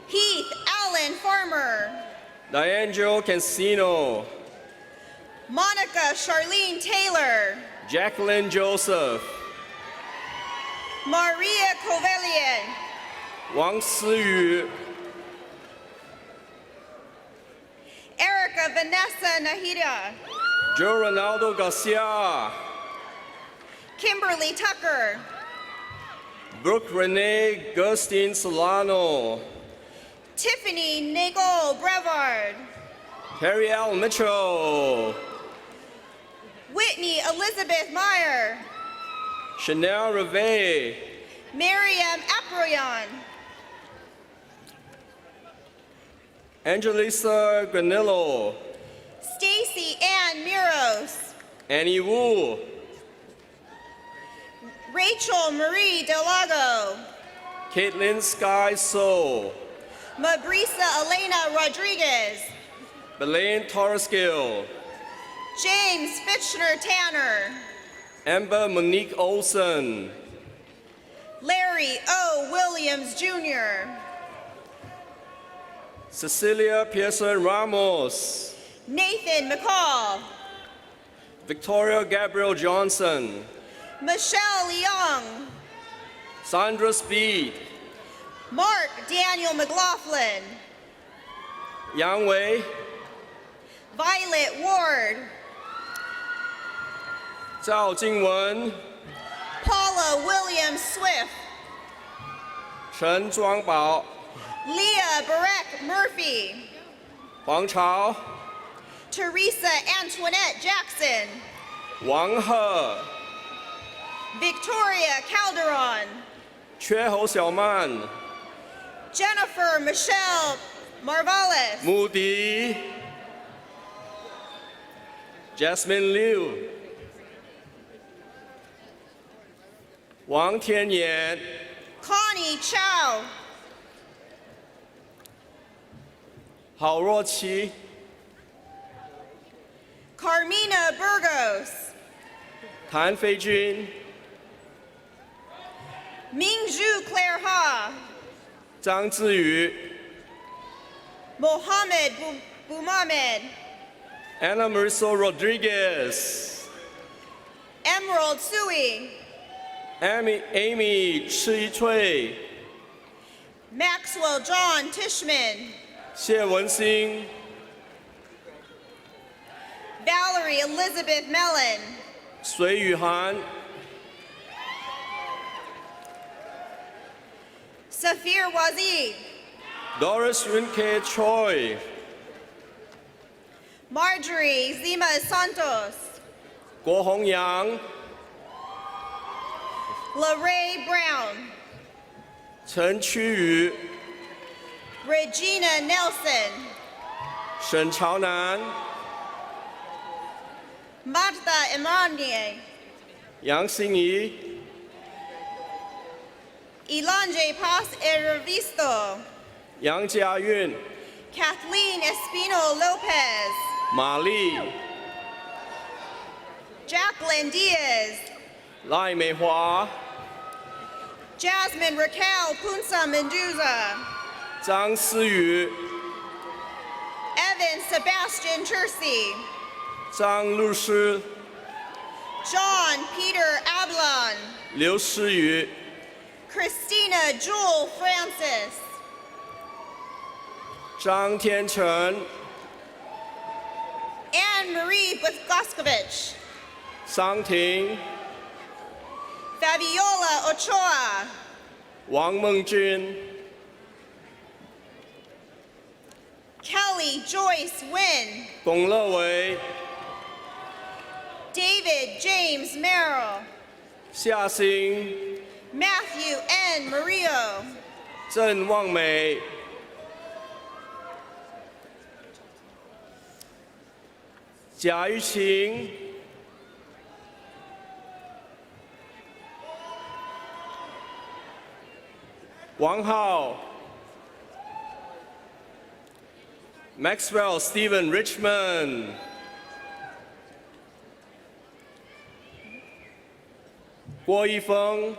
Heath Allen Farmer.
Diane Jo Cancino.
Monica Charlene Taylor.
Jacqueline Joseph.
Maria Kovelian.
Wang Siyu.
Erica Vanessa Nahida.
Joe Ronaldo Garcia.
Kimberly Tucker.
Brooke Renee Gerstein Solano,
Tiffany Nagel Brevard,
Harry L. Mitchell,
Whitney Elizabeth Meyer,
Chanel Reve,
Miriam Aproyan,
Angelisa Granillo,
Stacy Ann Miros,
Annie Wu,
Rachel Marie Delago,
Caitlin Sky So,
Mabrisa Elena Rodriguez,
Belaine Torresgill,
James Fitchner Tanner,
Amber Monique Olson,
Larry O. Williams Jr.,
Cecilia Pearson Ramos,
Nathan McCall,
Victoria Gabriel Johnson,
Michelle Leong,
Sandra Speed,
Mark Daniel McLaughlin,
Yang Wei,
Violet Ward,
赵静文，
Paula Williams Swift,
陈庄宝，
Leah Barek Murphy,
黄朝，
Teresa Antoinette Jackson,
王鹤，
Victoria Calderon,
缺侯小曼，
Jennifer Michelle Marvalis,
穆迪，Jasmine Liu， 王天言，
Connie Chow,
郝若琪，
Carmina Burgos,
谭飞君，
Mingzhu Claire Ha,
张志宇，
Mohammed Boumamed,
Ana Marisol Rodriguez，
Emerald Sui,
Amy 赤一翠，
Maxwell John Tishman,
谢文新，
Valerie Elizabeth Mellon,
隋雨涵，
Safir Wazid,
Doris Winke Choi,
Marjorie Zima Santos,
郭宏阳，
LaRae Brown,
陈曲宇，
Regina Nelson,
沈朝南，
Martha Imanie,
杨欣怡，
Ilanje Paz Ervisto,
杨家韵，
Kathleen Espino Lopez,
玛丽，
Jacqueline Diaz,
赖美华，
Jasmine Raquel Punsa Mendoza,
张思雨，
Evan Sebastian Chersey,
张律师，
John Peter Ablon,
刘诗雨，
Christina Jewel Francis,
张天成，
Anne Marie Buskoskovich,
桑婷，
Fabiola Ochoa,
王梦君，
Kelly Joyce Wynn,
龚乐维，
David James Merrill,
夏兴，
Matthew N. Murillo,
郑望美，贾玉琴，王浩，Maxwell Stephen Richmond， 郭一峰，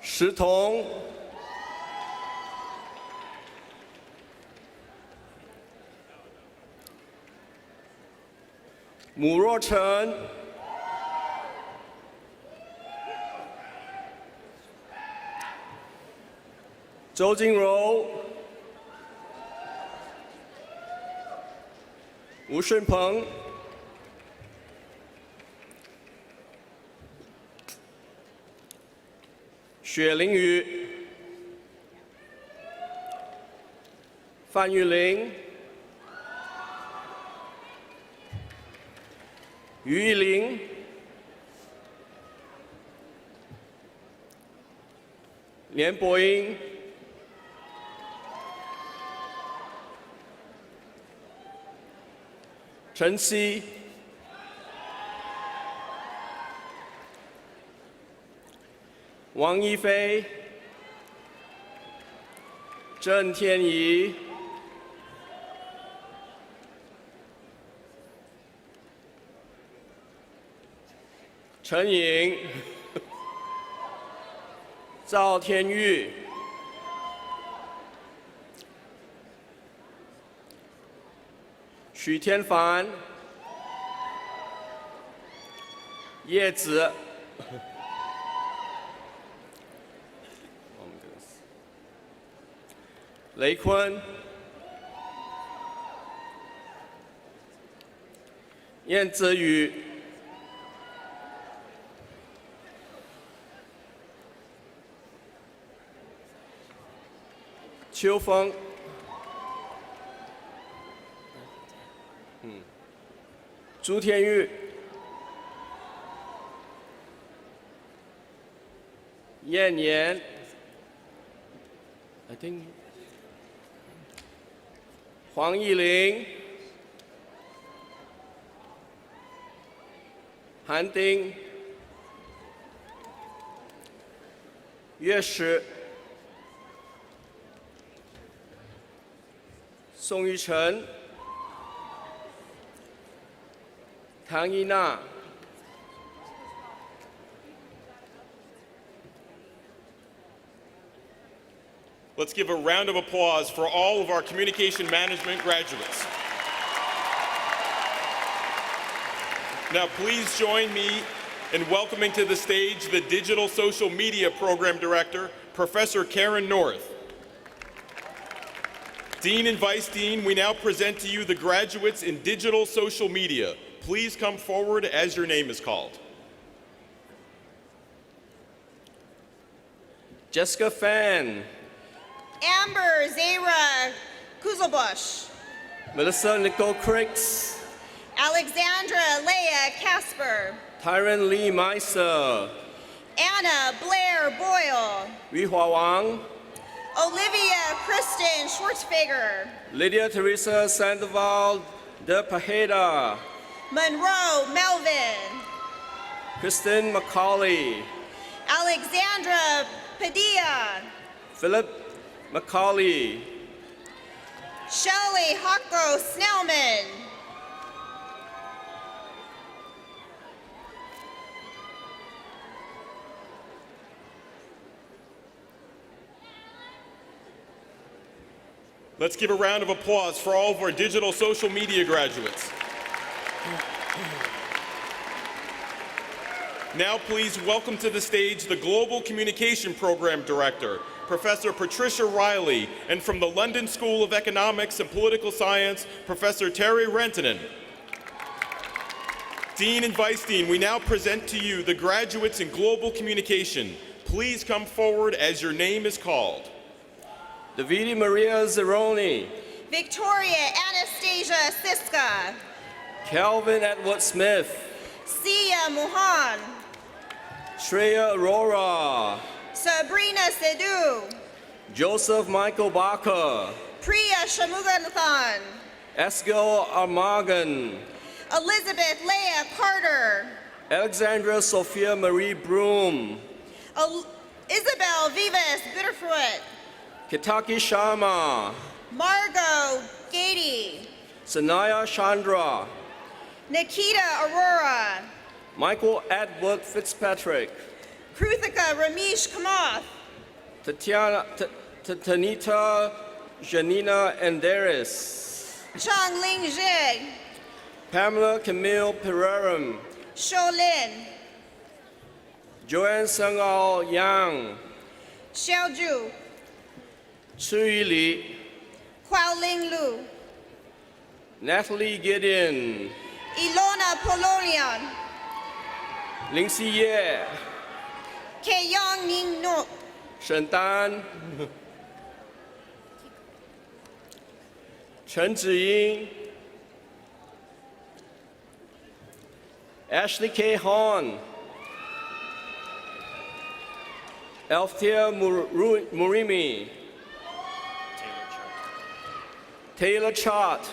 石彤，母若晨，周金柔，吴顺鹏，雪玲宇、范玉玲、于玉玲、连博英、陈曦、王一飞、郑天怡、陈颖、赵天玉、许天凡、叶子、雷坤、燕子宇、秋风、朱天玉、燕年，I think 黄义玲、韩丁、岳石、宋玉成、唐一娜、
Let's give a round of applause for all of our communication management graduates. Now please join me in welcoming to the stage the Digital Social Media Program Director, Professor Karen North. Dean and Vice Dean, we now present to you the graduates in Digital Social Media. Please come forward as your name is called.
Jessica Fan,
Amber Zara Kuzelbush.
Melissa Nicole Cricks,
Alexandra Leah Casper.
Tyron Lee Meiser,
Anna Blair Boyle.
Yuhua Wang,
Olivia Kristen Schwartzfeger.
Lydia Teresa Sandoval de Pajeda,
Monroe Melvin.
Kristen McCauley,
Alexandra Padilla.
Philip McCauley,
Shelley Hocko Snellman.
Let's give a round of applause for all of our digital social media graduates. Now please welcome to the stage the Global Communication Program Director, Professor Patricia Riley, and from the London School of Economics and Political Science, Professor Terry Rentinen. Dean and Vice Dean, we now present to you the graduates in Global Communication. Please come forward as your name is called.
Davide Maria Zeroni,
Victoria Anastasia Siska.
Calvin Edward Smith,
Sia Mohan.
Shreya Aurora,
Sabrina Sidhu.
Joseph Michael Baca,
Priya Shamuganathan.
Esgil Armagan,
Elizabeth Leah Carter.
Alexandra Sophia Marie Broom,
Isabel Vivas Bitterfruit.
Kitaki Sharma,
Margot Gady.
Sanaya Chandra,
Nikita Aurora.
Michael Edward Fitzpatrick,
Kruthika Ramesh Kamath.
Tanita Janina Enderis,
Chang Ling Zhe.
Pamela Camille Pereira,
Sholin.
Joanne Sengao Yang,
Xiaoju.
Chi Li,
Huaoling Lu.
Natalie Gideon,
Ilona Polonian.
Ling Si Ye,
Keyong Ning No.
沈丹、陈子英、Ashley K. Hahn, Althea Murimi, Taylor Chart,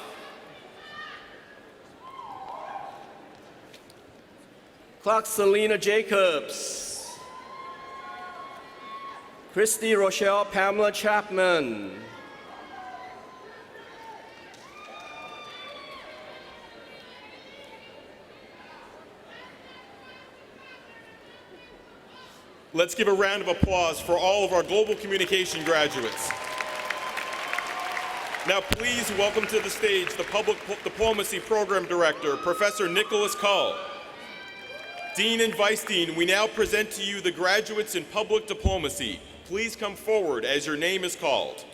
Clark Selena Jacobs, Christy Rochelle Pamela Chapman,
Let's give a round of applause for all of our global communication graduates. Now please welcome to the stage the Public Diplomacy Program Director, Professor Nicholas Cull. Dean and Vice Dean, we now present to you the graduates in public diplomacy. Please come forward as your name is called.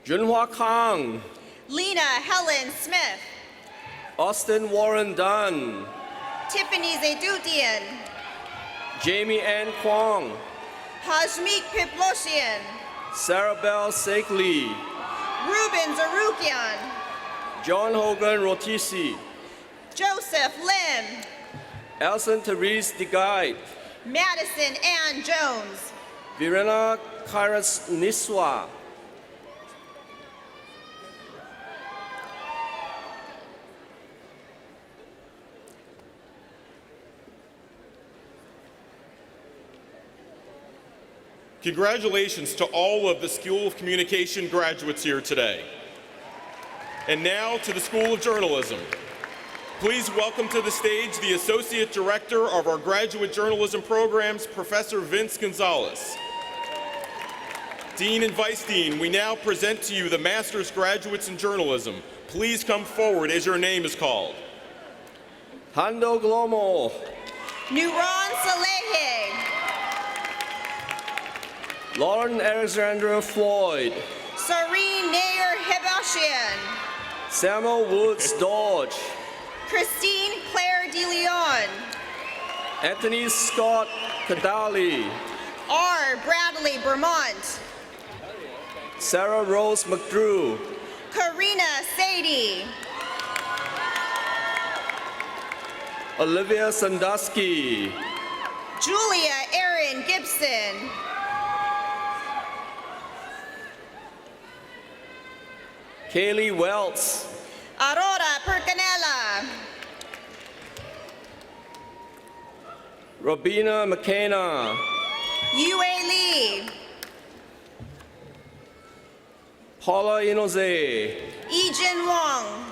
Junhua Kang,
Lena Helen Smith,
Austin Warren Dunn,
Tiffany Zedutian,
Jamie Ann Kwong,
Hajmik Piplosian,
Sarah Bell Sakely,
Ruben Zarukian,
John Hogan Rotisi,
Joseph Lim,
Elson Therese DeGuide,
Madison Ann Jones,
Virena Kairas Niswa,
Congratulations to all of the School of Communication graduates here today. And now to the School of Journalism. Please welcome to the stage the Associate Director of our Graduate Journalism Programs, Professor Vince Gonzalez. Dean and Vice Dean, we now present to you the Master's Graduates in Journalism. Please come forward as your name is called.
Hando Glomo,
Nuran Salehe,
Lauren Alexandra Floyd,
Serene Nair Hebashian,
Samuel Woods Dodge,
Christine Claire DeLeon,
Anthony Scott Kadali,
R. Bradley Vermont,
Sarah Rose McDrew,
Karina Sadie,
Olivia Sandusky,
Julia Erin Gibson,
Kaylee Welts,
Aurora Percanella,
Robina McKenna,
Yue Lee,
Paula Inoze,
Ejin Wong,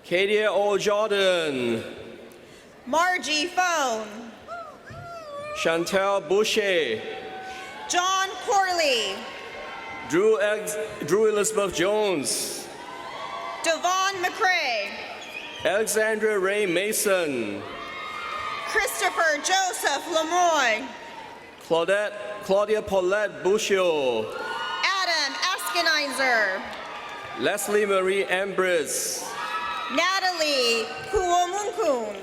Kadia O. Jordan,
Margie Phone,
Chantel Boucher,
John Corley,
Drew Elizabeth Jones,
Devon McCrae,
Alexandra Ray Mason,
Christopher Joseph Lemoyne,
Claudia Paulette Bushio,
Adam Askenizer,
Leslie Marie Ambrose,
Natalie Kuomunkun,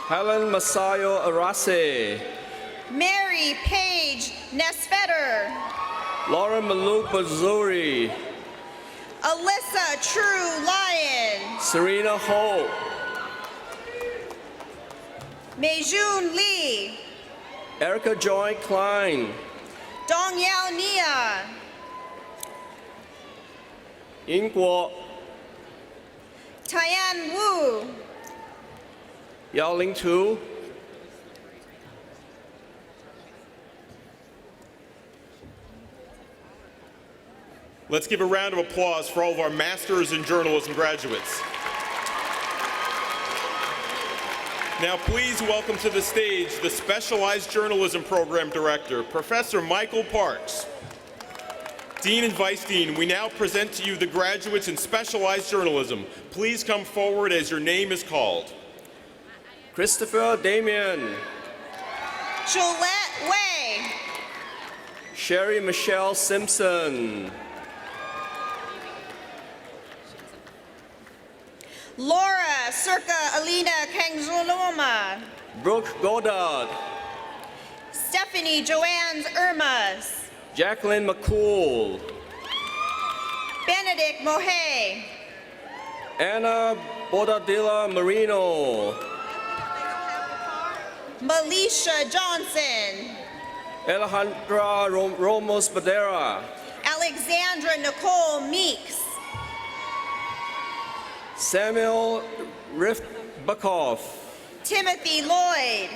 Helen Masayo Arase,
Mary Page Nesfetter,
Laura Maluk Bazuri,
Alyssa True Lion,
Serena Hope,
Meijun Lee,
Erica Joy Klein,
Dong Yao Nia,
Ying Guo,
Tian Wu,
Yao Ling Tu,
Let's give a round of applause for all of our Masters in Journalism graduates. Now please welcome to the stage the Specialized Journalism Program Director, Professor Michael Parks. Dean and Vice Dean, we now present to you the graduates in Specialized Journalism. Please come forward as your name is called.
Christopher Damian,
Jolette Wei,
Sherry Michelle Simpson,
Laura Circa Alina Kangzuloma,
Brooke Goddard,
Stephanie Joanne Irmas.
Jacqueline McCool,
Benedict Mohay.
Anna Bordadilla Marino,
Melisha Johnson.
Alejandra Ramos Badera,
Alexandra Nicole Meeks.
Samuel Rifbakov,
Timothy Lloyd.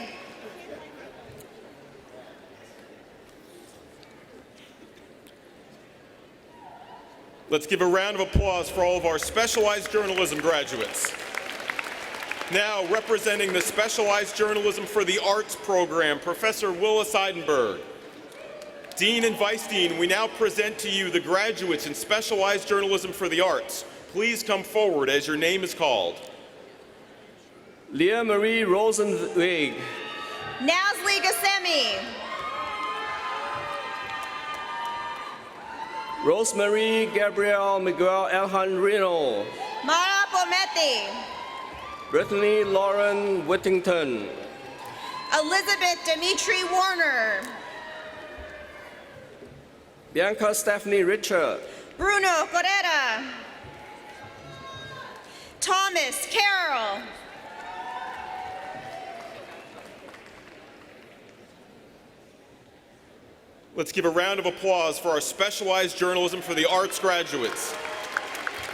Let's give a round of applause for all of our specialized journalism graduates. Now, representing the Specialized Journalism for the Arts program, Professor Willis Eidenberg. Dean and Vice Dean, we now present to you the graduates in Specialized Journalism for the Arts. Please come forward as your name is called.
Leah Marie Rosenwig,
Nasli Gassemi.
Rosemary Gabrielle Miguel Alejandrino,
Mara Pometti.
Brittany Lauren Whittington,
Elizabeth Dimitri Warner.
Bianca Stephanie Richard,
Bruno Correra. Thomas Carroll.
Let's give a round of applause for our Specialized Journalism for the Arts graduates.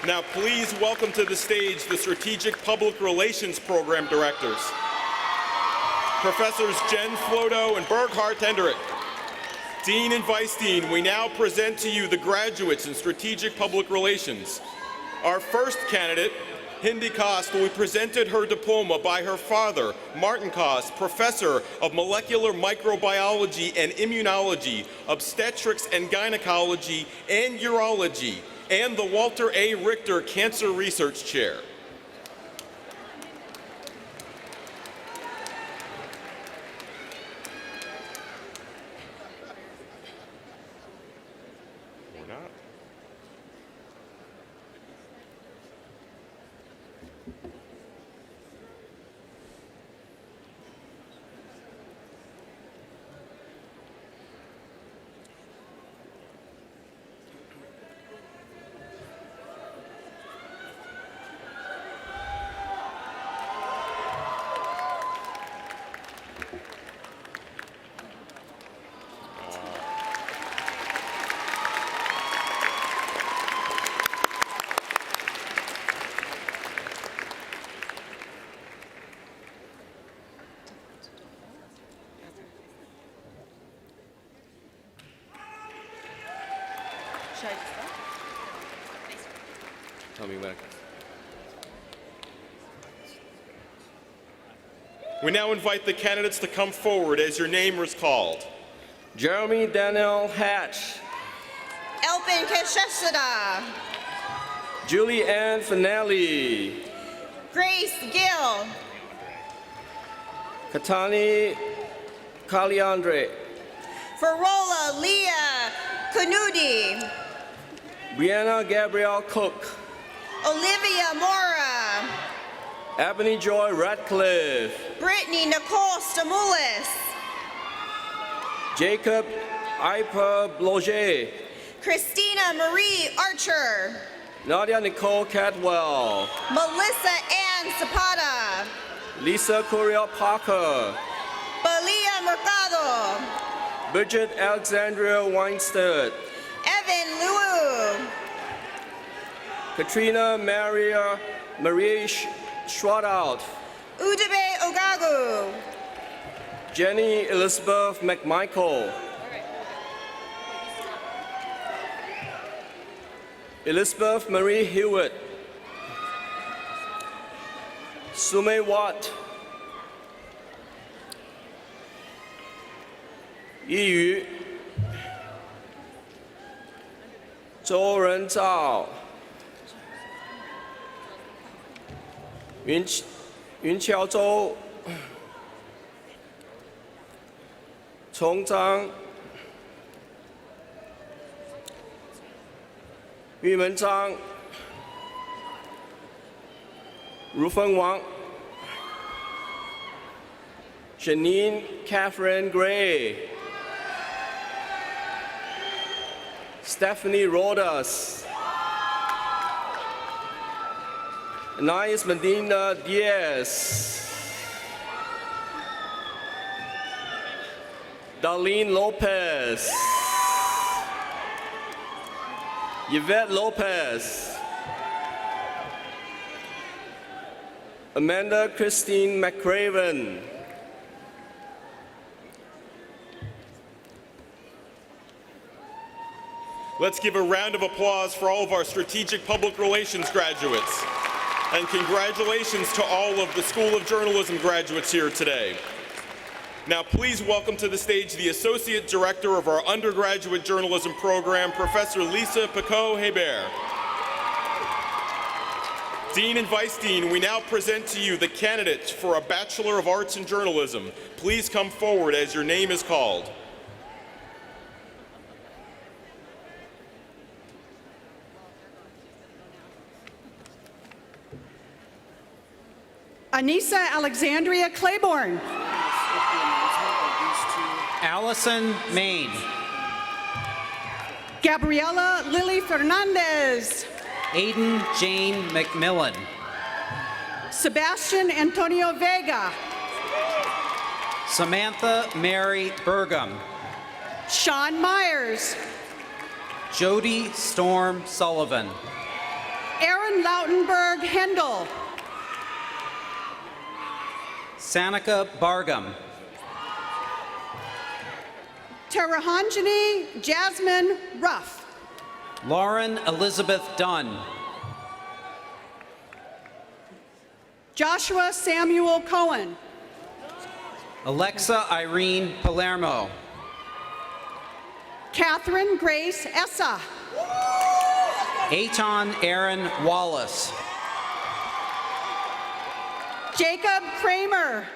Now, please welcome to the stage the Strategic Public Relations Program Directors. Professors Jen Floto and Berghard Hendrick. Dean and Vice Dean, we now present to you the graduates in Strategic Public Relations. Our first candidate, Hindi Kost, will be presented her diploma by her father, Martin Kost, Professor of Molecular Microbiology and Immunology, Obstetrics and Gynecology and Urology, and the Walter A. Richter Cancer Research Chair. Or not. Coming back. We now invite the candidates to come forward as your name is called.
Jeremy Daniel Hatch,
Elpin Keshesada.
Julie Ann Finelli,
Grace Gill.
Katani Kaliandre,
Farola Leah Canudi.
Brianna Gabrielle Cook,
Olivia Mora.
Ebony Joy Radcliffe,
Brittany Nicole Stamoulis.
Jacob Ipa Bloger,
Christina Marie Archer.
Nadia Nicole Cadwell,
Melissa Ann Zapata.
Lisa Curiel Parker,
Balia Mercado.
Bridget Alexandria Weinstead,
Evan Liu.
Katrina Marie Schrodout,
Udebe Ogagu.
Jenny Elizabeth McMichael, Elizabeth Marie Hewitt, Sume Watt, Yi Yu, 周仁照，云桥州，崇章，玉门章，如风王， Janine Catherine Gray, Stephanie Rodas, Anais Medina Diaz, Darlene Lopez, Yvette Lopez, Amanda Christine McCraven,
Let's give a round of applause for all of our strategic public relations graduates. And congratulations to all of the School of Journalism graduates here today. Now please welcome to the stage the Associate Director of our undergraduate journalism program, Professor Lisa Picot-Hebert. Dean and Vice Dean, we now present to you the candidates for a Bachelor of Arts in Journalism. Please come forward as your name is called.
Anissa Alexandria Claiborne.
Allison Main.
Gabriela Lily Fernandez.
Aiden Jane McMillan.
Sebastian Antonio Vega.
Samantha Mary Burgum.
Sean Myers.
Jody Storm Sullivan.
Aaron Lautenberg Hendel.
Sanika Bargum.
Tarahanjani Jasmine Ruff.
Lauren Elizabeth Dunn.
Joshua Samuel Cohen.
Alexa Irene Palermo.
Catherine Grace Essa.
Aton Aaron Wallace.
Jacob Kramer.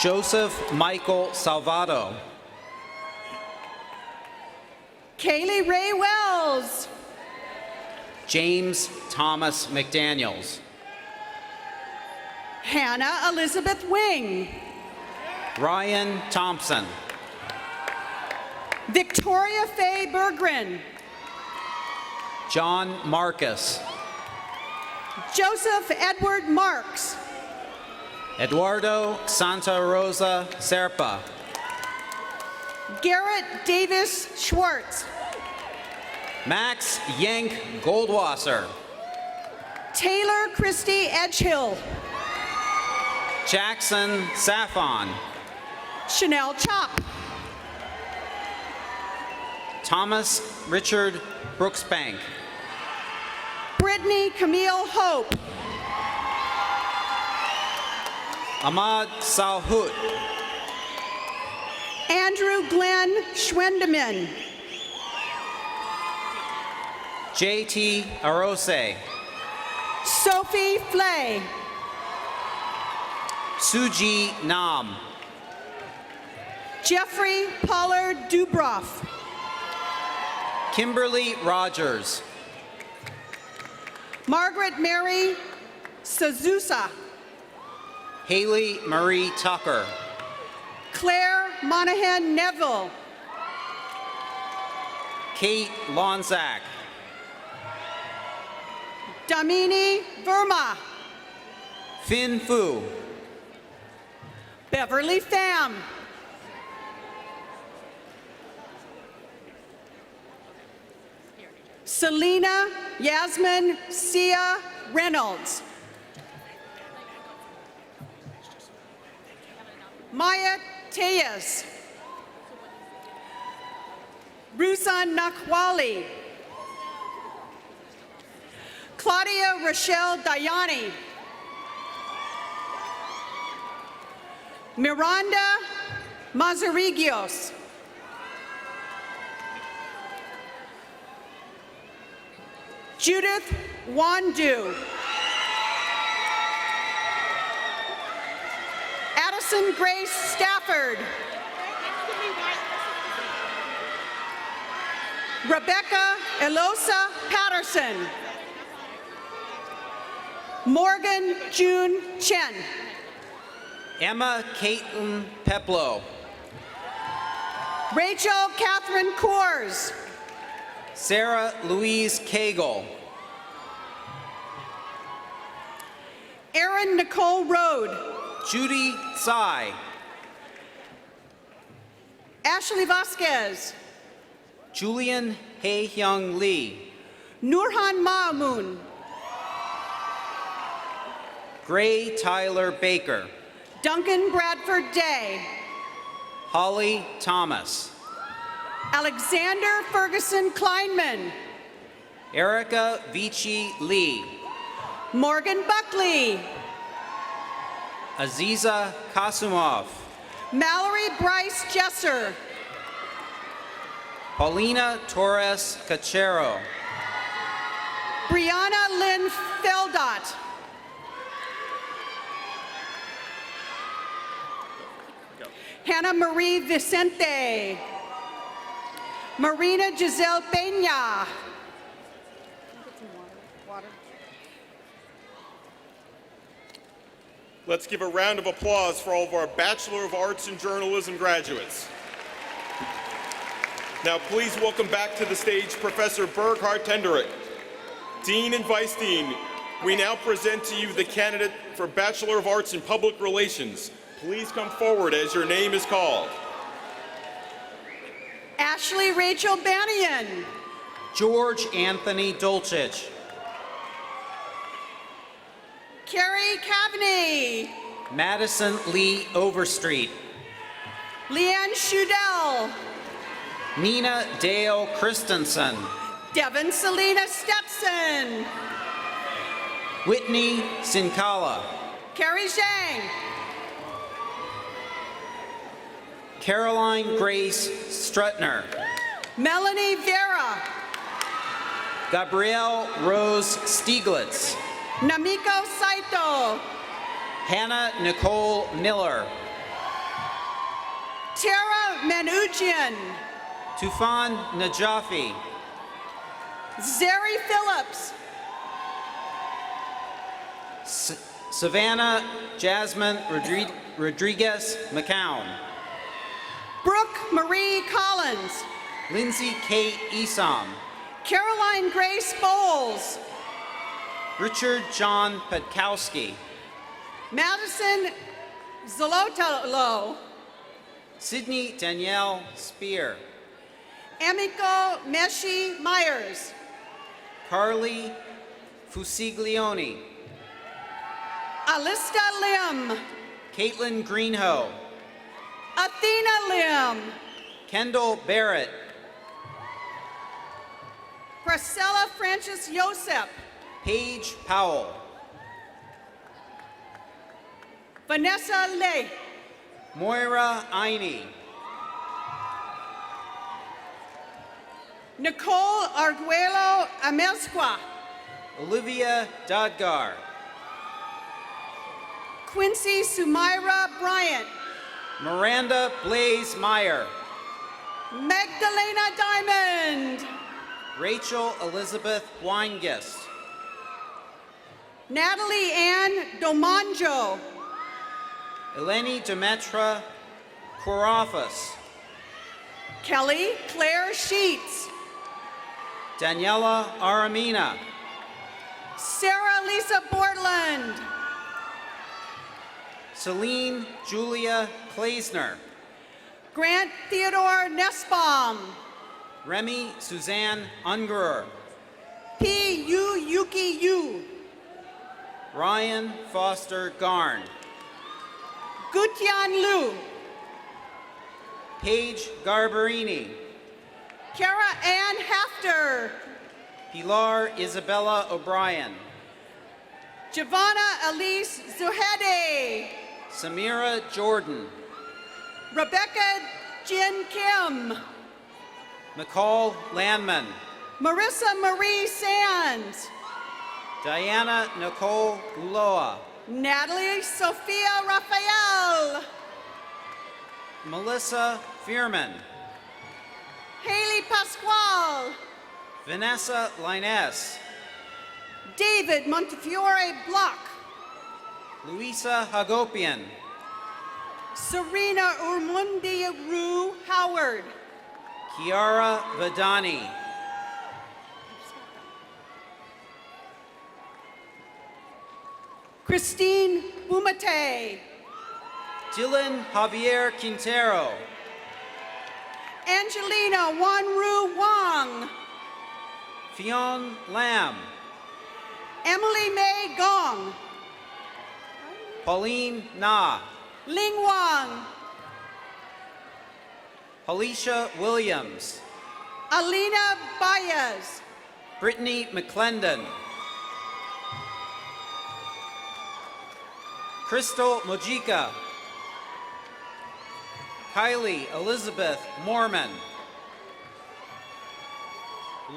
Joseph Michael Salvato.
Kaylee Ray Wells.
James Thomas McDaniels.
Hannah Elizabeth Wing.
Ryan Thompson.
Victoria Faye Berggren.
John Marcus.
Joseph Edward Marks.
Eduardo Santa Rosa Serpa.
Garrett Davis Schwartz.
Max Yank Goldwasser.
Taylor Christie Edgehill.
Jackson Saffon.
Chanel Chop.
Thomas Richard Brooksbank.
Brittany Camille Hope.
Ahmad Salhut.
Andrew Glenn Schwendeman.
JT Arose.
Sophie Flay.
Suji Nam.
Jeffrey Pollard Dubroff.
Kimberly Rogers.
Margaret Mary Sazusa.
Haley Marie Tucker.
Claire Monahan Neville.
Kate Lonzak.
Damini Verma.
Finn Fu.
Beverly Pham. Selena Yasmin Sia Reynolds. Maya Teyes. Rusan Nakwali. Claudia Rochelle Dayani. Miranda Mazarigios. Judith Wandu. Addison Grace Stafford. Rebecca Elosa Patterson. Morgan June Chen.
Emma Caitlin Peplow.
Rachel Catherine Coors.
Sarah Louise Cagle.
Erin Nicole Rode.
Judy Tsai.
Ashley Vasquez.
Julian Hae-hyung Lee.
Nurhan Maamoun.
Gray Tyler Baker.
Duncan Bradford Day.
Holly Thomas.
Alexander Ferguson Kleinman.
Erica Vici Lee.
Morgan Buckley.
Aziza Kasumov.
Mallory Bryce Jesser.
Paulina Torres Cachero.
Brianna Lynn Feldot. Hannah Marie Vicente. Marina Giselle Peña.
Let's give a round of applause for all of our Bachelor of Arts in Journalism graduates. Now please welcome back to the stage Professor Burghart Tenderick. Dean and Vice Dean, we now present to you the candidate for Bachelor of Arts in Public Relations. Please come forward as your name is called.
Ashley Rachel Banian.
George Anthony Dolchich.
Carrie Cavaney.
Madison Lee Overstreet.
Leanne Shudell.
Nina Dale Christensen.
Devin Selena Stetson.
Whitney Sinkala.
Carrie Zhang.
Caroline Grace Strutner.
Melanie Vera.
Gabrielle Rose Stieglitz.
Namiko Saito.
Hannah Nicole Miller.
Tara Manujian.
Tufan Najafi.
Zeri Phillips.
Savannah Jasmine Rodriguez McCown.
Brooke Marie Collins.
Lindsay Kate Esom.
Caroline Grace Bowles.
Richard John Petkowski.
Madison Zolotalo.
Sydney Danielle Spear.
Emiko Meshi Myers.
Carly Fusiglione.
Alista Lim.
Caitlin Greenhoe.
Athena Lim.
Kendall Barrett.
Priscilla Francis Yosep.
Paige Powell.
Vanessa Lay.
Moira Iney.
Nicole Arguello Amezcua.
Olivia Dodgar.
Quincy Sumaira Bryant.
Miranda Blaze Meyer.
Magdalena Diamond.
Rachel Elizabeth Weingist.
Natalie Ann Domanjo.
Eleni Demetra Kourafas.
Kelly Claire Sheets.
Daniela Aramina.
Sarah Lisa Bortland.
Celine Julia Kleisner.
Grant Theodore Nussbaum.
Remy Suzanne Ungerer.
P. Yu Yuki Yu.
Ryan Foster Garn.
Gutian Liu.
Paige Garbarini.
Kara Ann Hafter.
Pilar Isabella O'Brien.
Giovanna Elise Zuhede.
Samira Jordan.
Rebecca Jin Kim.
McCall Landman.
Marissa Marie Sands.
Diana Nicole Uloa.
Natalie Sophia Raphael.
Melissa Fearman.
Haley Pasquale.
Vanessa Lines.
David Montefiore Block.
Luisa Hagopian.
Serena Urmundi Rue Howard.
Kiara Vadani.
Christine Bumate.
Dylan Javier Quintero.
Angelina Wanru Wang.
Fionn Lam.
Emily May Gong.
Pauline Na.
Ling Wang.
Alicia Williams.
Alina Baez.
Brittany McClendon. Crystal Mojica. Kylie Elizabeth Mormon.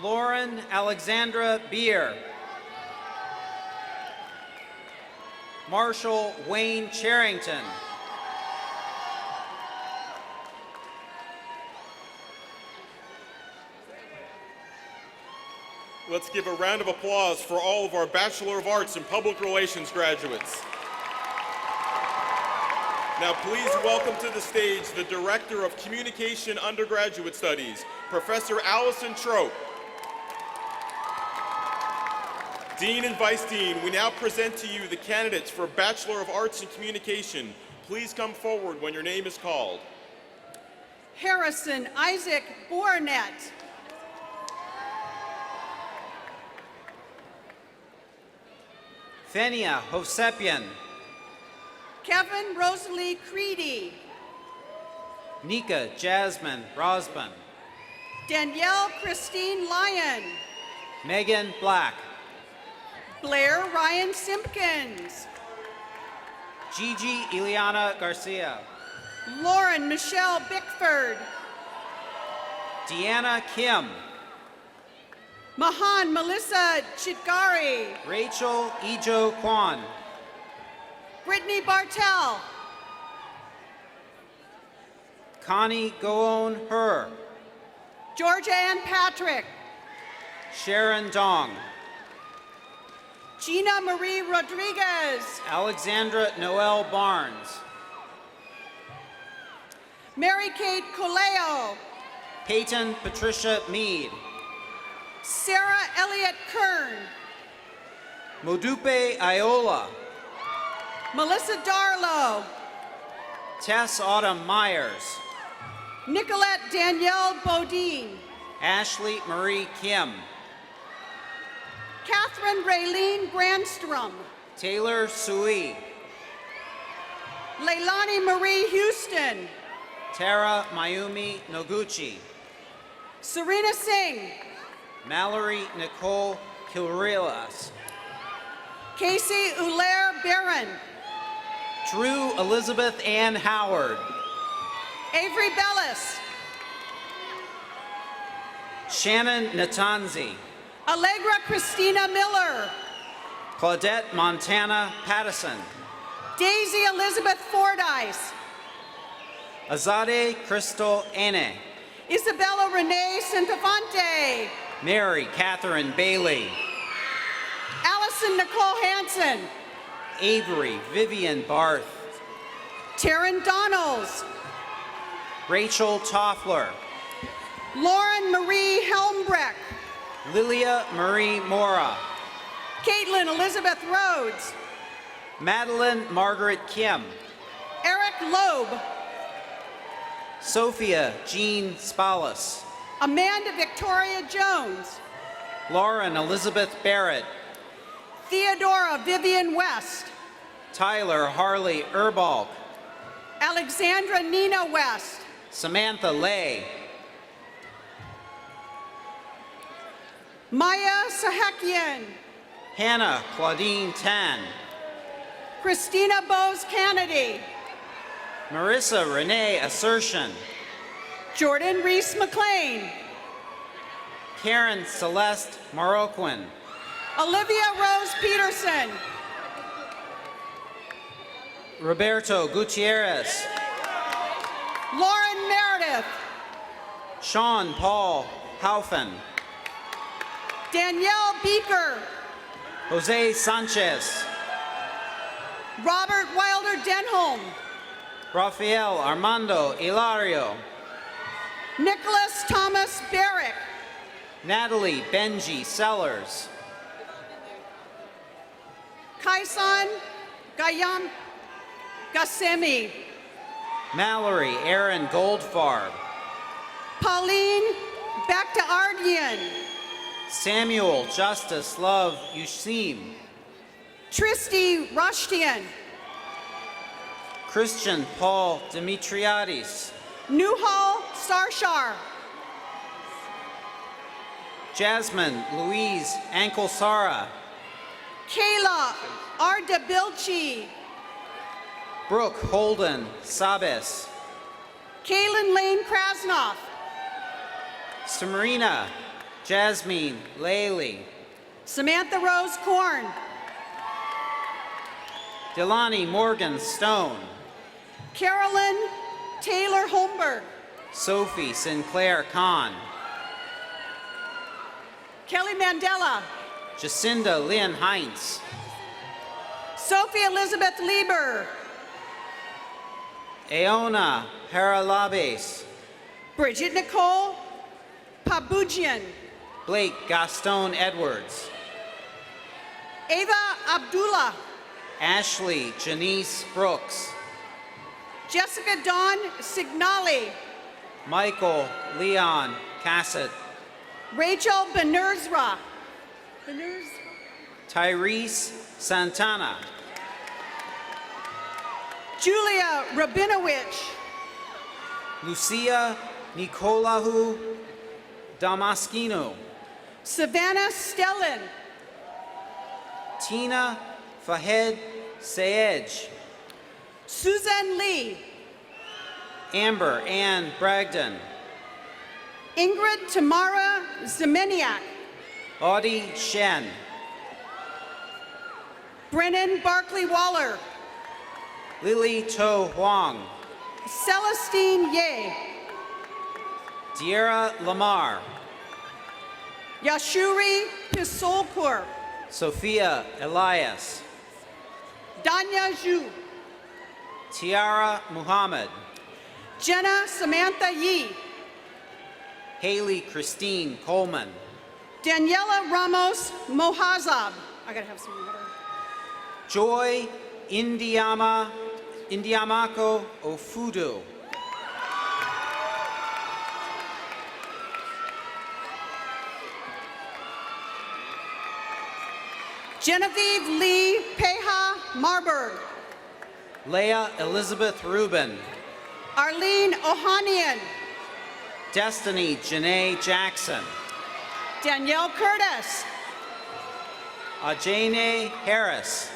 Lauren Alexandra Beer. Marshall Wayne Charrington.
Let's give a round of applause for all of our Bachelor of Arts in Public Relations graduates. Now please welcome to the stage the Director of Communication Undergraduate Studies, Professor Allison Trope. Dean and Vice Dean, we now present to you the candidates for Bachelor of Arts in Communication. Please come forward when your name is called.
Harrison Isaac Bornet.
Fenia Hovsepian.
Kevin Rosalie Creedy.
Nika Jasmine Rosban.
Danielle Christine Lyon.
Megan Black.
Blair Ryan Simpkins.
Gigi Ileana Garcia.
Lauren Michelle Bickford.
Deanna Kim.
Mahan Melissa Chitgari.
Rachel Ijo Kwan.
Brittany Bartell.
Connie Goon Her.
Georgia Ann Patrick.
Sharon Dong.
Gina Marie Rodriguez.
Alexandra Noel Barnes.
Mary Kate Coleo.
Peyton Patricia Mead.
Sarah Elliott Kern.
Modupe Iola.
Melissa Darlow.
Tess Autumn Myers.
Nicolette Danielle Bodine.
Ashley Marie Kim.
Catherine Raylene Grandstrom.
Taylor Sui.
Leilani Marie Houston.
Tara Mayumi Noguchi.
Serena Singh.
Mallory Nicole Kilrilas.
Casey Ulair Barron.
Drew Elizabeth Ann Howard.
Avery Bellis.
Shannon Natanzi.
Allegra Christina Miller.
Claudette Montana Pattison.
Daisy Elizabeth Fordyce.
Azade Crystal Ene.
Isabella Renee Centofante.
Mary Catherine Bailey.
Allison Nicole Hansen.
Avery Vivian Barth.
Taryn Donalds.
Rachel Toffler.
Lauren Marie Helmbrecht.
Lilia Marie Mora.
Caitlin Elizabeth Rhodes.
Madeline Margaret Kim.
Eric Loeb.
Sophia Jean Spalas.
Amanda Victoria Jones.
Lauren Elizabeth Barrett.
Theodora Vivian West.
Tyler Harley Erbalk.
Alexandra Nina West.
Samantha Lay.
Maya Sahakian.
Hannah Claudine Tan.
Christina Bose Kennedy.
Marissa Renee Assertion.
Jordan Reese McLean.
Karen Celeste Morroquin.
Olivia Rose Peterson.
Roberto Gutierrez.
Lauren Meredith.
Sean Paul Haufen.
Danielle Beaker.
Jose Sanchez.
Robert Wilder Denholm.
Rafael Armando Hilario.
Nicholas Thomas Barrick.
Natalie Benji Sellers.
Kaisan Gayam Gassemi.
Mallory Aaron Goldfarb.
Pauline Bakhtardian.
Samuel Justice Love Yusim.
Tristy Rushtian.
Christian Paul Dimitriadis.
Nuhal Sarshar.
Jasmine Louise Anklesara.
Kayla Ardabilchi.
Brooke Holden Sabes.
Kaylin Lane Krasnoff.
Samarina Jasmine Laley.
Samantha Rose Korn.
Delani Morgan Stone.
Carolyn Taylor Holmberg.
Sophie Sinclair Kahn.
Kelly Mandela.
Jacinda Lynn Heinz.
Sophie Elizabeth Lieber.
Aona Haralabes.
Bridget Nicole Pabujian.
Blake Gaston Edwards.
Ava Abdullah.
Ashley Janice Brooks.
Jessica Dawn Signali.
Michael Leon Cassett.
Rachel Benerzra.
Tyrese Santana.
Julia Rabinowicz.
Lucia Nicolahu Damaskino.
Savannah Stellin.
Tina Fahed Sayej.
Susan Lee.
Amber Ann Bragdon.
Ingrid Tamara Zemeniak.
Audie Shen.
Brennan Barkley Waller.
Lily To Huang.
Celestine Ye.
Diera Lamar.
Yashuri Pisolkur.
Sophia Elias.
Danya Zhu.
Tiara Muhammad.
Jenna Samantha Yi.
Haley Christine Coleman.
Daniela Ramos Mohazab. I gotta have some water.
Joy Indiamako Ofudu.
Genevieve Lee Peha Marburg.
Leah Elizabeth Rubin.
Arlene Ohanian.
Destiny Janae Jackson.
Danielle Curtis.
Ajane Harris.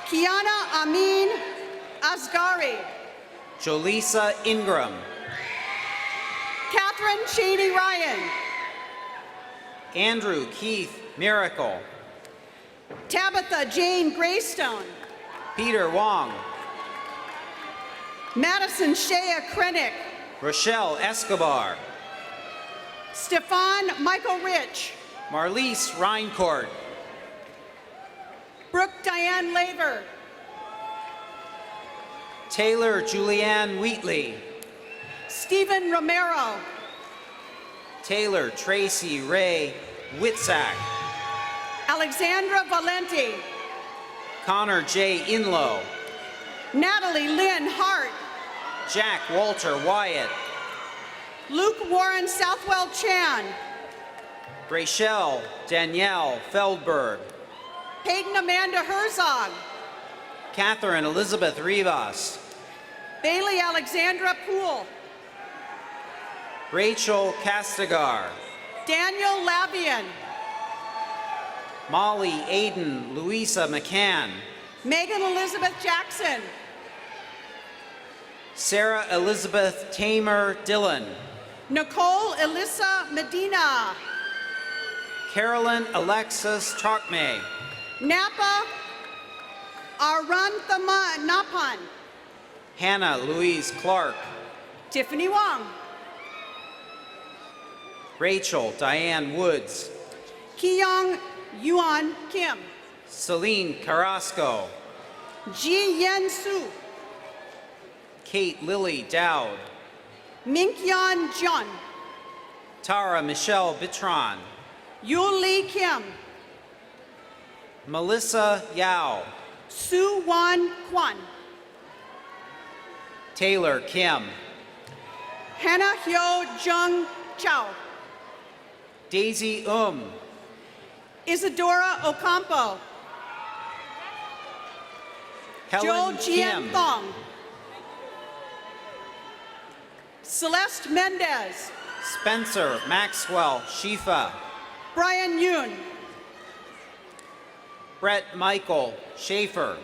Kiana Amin Asgari.
Jolisa Ingram.
Catherine Cheney Ryan.
Andrew Keith Miracle.
Tabitha Jane Greystone.
Peter Wong.
Madison Shea Krennick.
Rochelle Escobar.
Stefan Michael Rich.
Marlise Reincourt.
Brooke Diane Laver.
Taylor Julianne Wheatley.
Stephen Romero.
Taylor Tracy Ray Witzak.
Alexandra Valenti.
Connor J. Inlow.
Natalie Lynn Hart.
Jack Walter Wyatt.
Luke Warren Southwell Chan.
Rachel Danielle Feldberg.
Peyton Amanda Herzog.
Catherine Elizabeth Rivas.
Bailey Alexandra Poole.
Rachel Castigar.
Daniel Lavian.
Molly Aiden Louisa McCann.
Megan Elizabeth Jackson.
Sarah Elizabeth Tamer Dillon.
Nicole Elissa Medina.
Carolyn Alexis Chokme.
Napa Aranthama Napan.
Hannah Louise Clark.
Tiffany Wong.
Rachel Diane Woods.
Kiyong Yuan Kim.
Celine Carrasco.
Ji Yen Su.
Kate Lily Dowd.
Minkyon Jun,
Tara Michelle Bitron.
Yoon Lee Kim,
Melissa Yao.
Soo Won Kwon,
Taylor Kim.
Hannah Hyo Jung Chow,
Daisy
Isadora Ocampo, Jo
Helen
Jian
Kim.
Thong, Celeste Mendez,
Spencer Maxwell Shifa.
Brian Yoon,
Brett Michael Schaefer.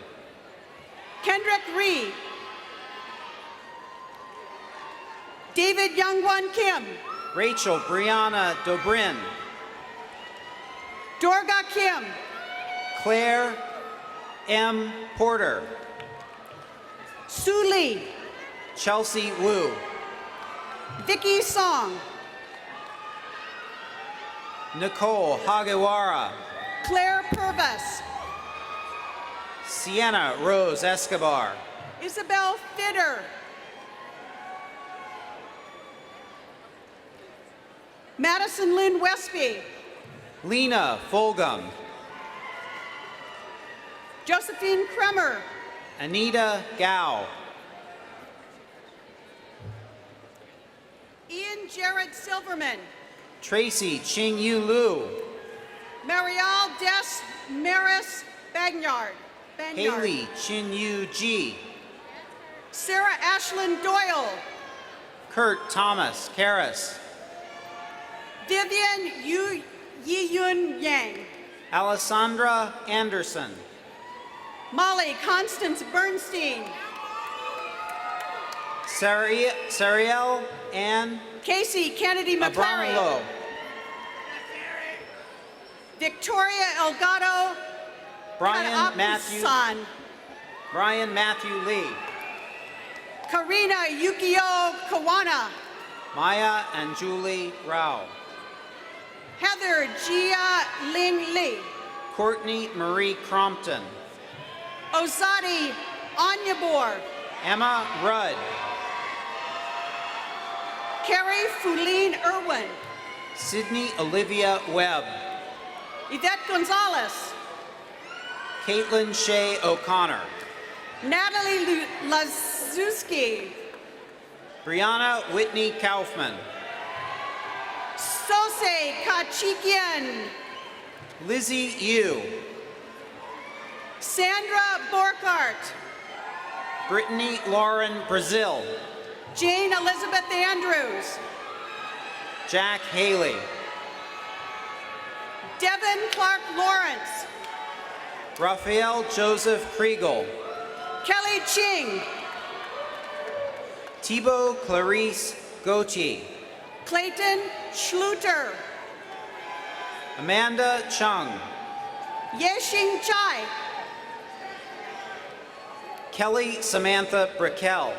Kendrick Ree, David Youngwon Kim,
Rachel Brianna Dobrin.
Dorga Kim,
Claire M. Porter.
Sue Lee,
Chelsea Wu.
Vicky Song,
Nicole Hagewara.
Claire Purvis,
Sienna Rose Escobar.
Isabel Fitter, Madison Lynn Westby,
Lena Fulgham.
Josephine Kremer,
Anita Gao.
Ian Jared Silverman,
Tracy Ching Yu Lu.
Marielle Des Maris Bagnard,
Haley Chin Yu Ji.
Sarah Ashlyn Doyle,
Kurt Thomas Karras.
Vivian Yu Yi-Yun Yang,
Alessandra Anderson.
Molly Constance Bernstein,
Sariel Ann
Casey Kennedy McClary,
Abramolo.
Victoria Elgato
Brian Matthew Lee.
Karina Yukio Kawana,
Maya and Julie Rao.
Heather Jia Ling Lee,
Courtney Marie Crompton.
Ozadi Anyabor,
Emma Rudd.
Carrie Fuline Irwin,
Sydney Olivia Webb.
Yvette Gonzalez,
Caitlin Shea O'Connor.
Natalie Lazuski,
Brianna Whitney Kaufman.
Sose Kachikian,
Lizzie Yu.
Sandra Borkart,
Brittany Lauren Brazil.
Jane Elizabeth Andrews,
Jack Haley.
Devin Clark Lawrence,
Raphael Joseph Kriegel.
Kelly Ching,
Thibaut Clarice Gauthier.
Clayton Schluter,
Amanda Chung.
Yexing Chai,
Kelly Samantha Brickell.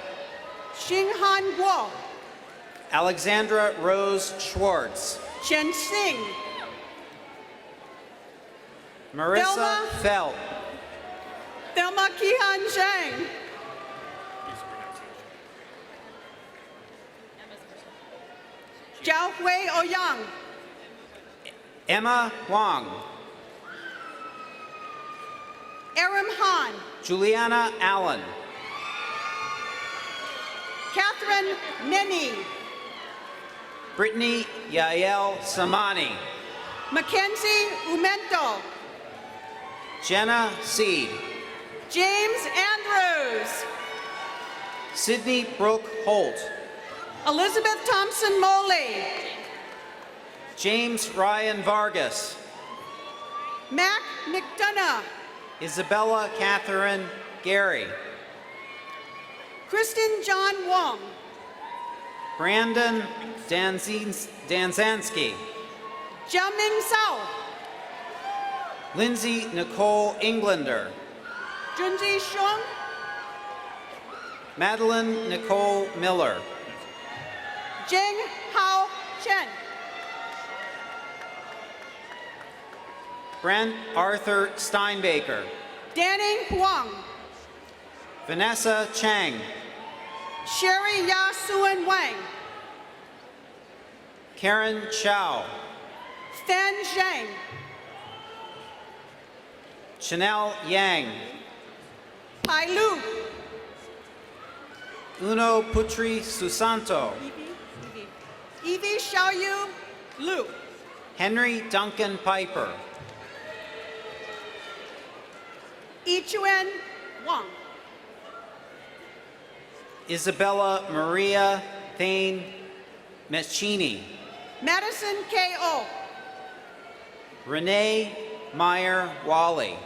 Xinghan Guo,
Alexandra Rose Schwartz.
Chen Xing,
Marissa
Thelma.
Felt.
Thelma Kihan Zhang, Zhao Hui Ouyang,
Emma Wang.
Aram Han,
Juliana Allen.
Catherine Nenny,
Brittany Yael Samani.
Mackenzie Umento,
Jenna Seed.
James Andrews,
Sydney Brooke Holt.
Elizabeth Thompson Moley,
James Ryan Vargas.
Mac McDonough,
Isabella Catherine Gary.
Kristen John Wong,
Brandon Danzansky.
Jiaming Sao,
Lindsay Nicole Englander.
Junji Xiong,
Madeline Nicole Miller.
Jing Hao Chen,
Brent Arthur Steinbaker.
Danning Huang,
Vanessa Chang.
Sherry Ya Suen Wang.
Karen Chow.
Fan Zhang.
Chanel Yang.
Pai Lu.
Uno Putri Susanto.
Evie Xiaoyu Lu.
Henry Duncan Piper.
Yichuen Wang.
Isabella Maria Thane Meschini.
Madison K.O.
Renee Meyer Wally.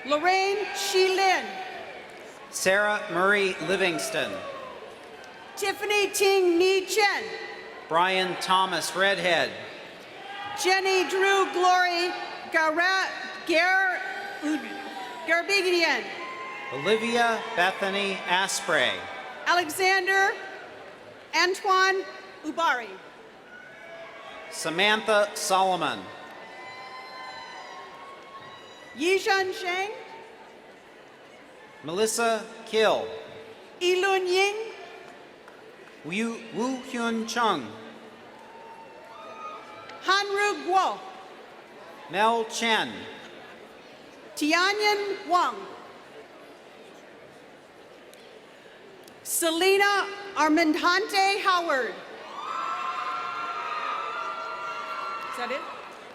Lorraine Shi Lin.
Sarah Marie Livingston.
Tiffany Ting Ni Chen.
Brian Thomas Redhead.
Jenny Drew Glory Garbigian.
Olivia Bethany Asprey.
Alexander Antoine Ubari.
Samantha Solomon.
Yizhan Zheng.
Melissa Kill.
Ilun Ying.
Wu Hyun Chung.
Hanru Guo.
Mel Chen.
Tianyan Wang. Selena Armandante Howard. Is that it?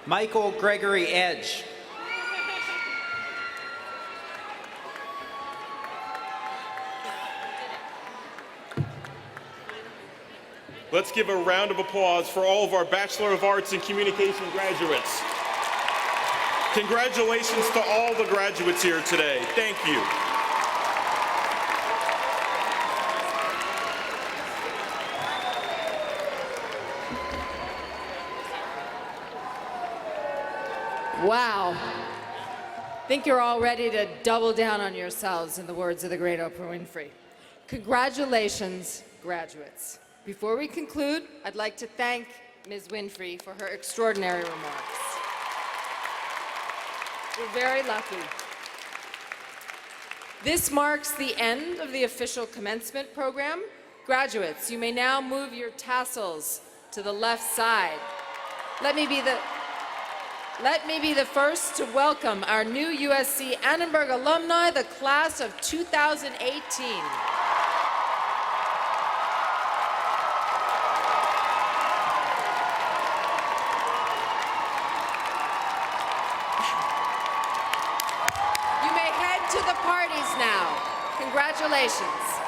Michael Gregory Edge.
Let's give a round of applause for all of our Bachelor of Arts in Communication graduates. Congratulations to all the graduates here today. Thank you.
Wow. I think you're all ready to double down on yourselves, in the words of the great Oprah Winfrey. Congratulations, graduates. Before we conclude, I'd like to thank Ms. Winfrey for her extraordinary remarks. We're very lucky. This marks the end of the official commencement program. Graduates, you may now move your tassels to the left side. Let me be the first to welcome our new USC Annenberg alumni, the class of 2018. You may head to the parties now. Congratulations.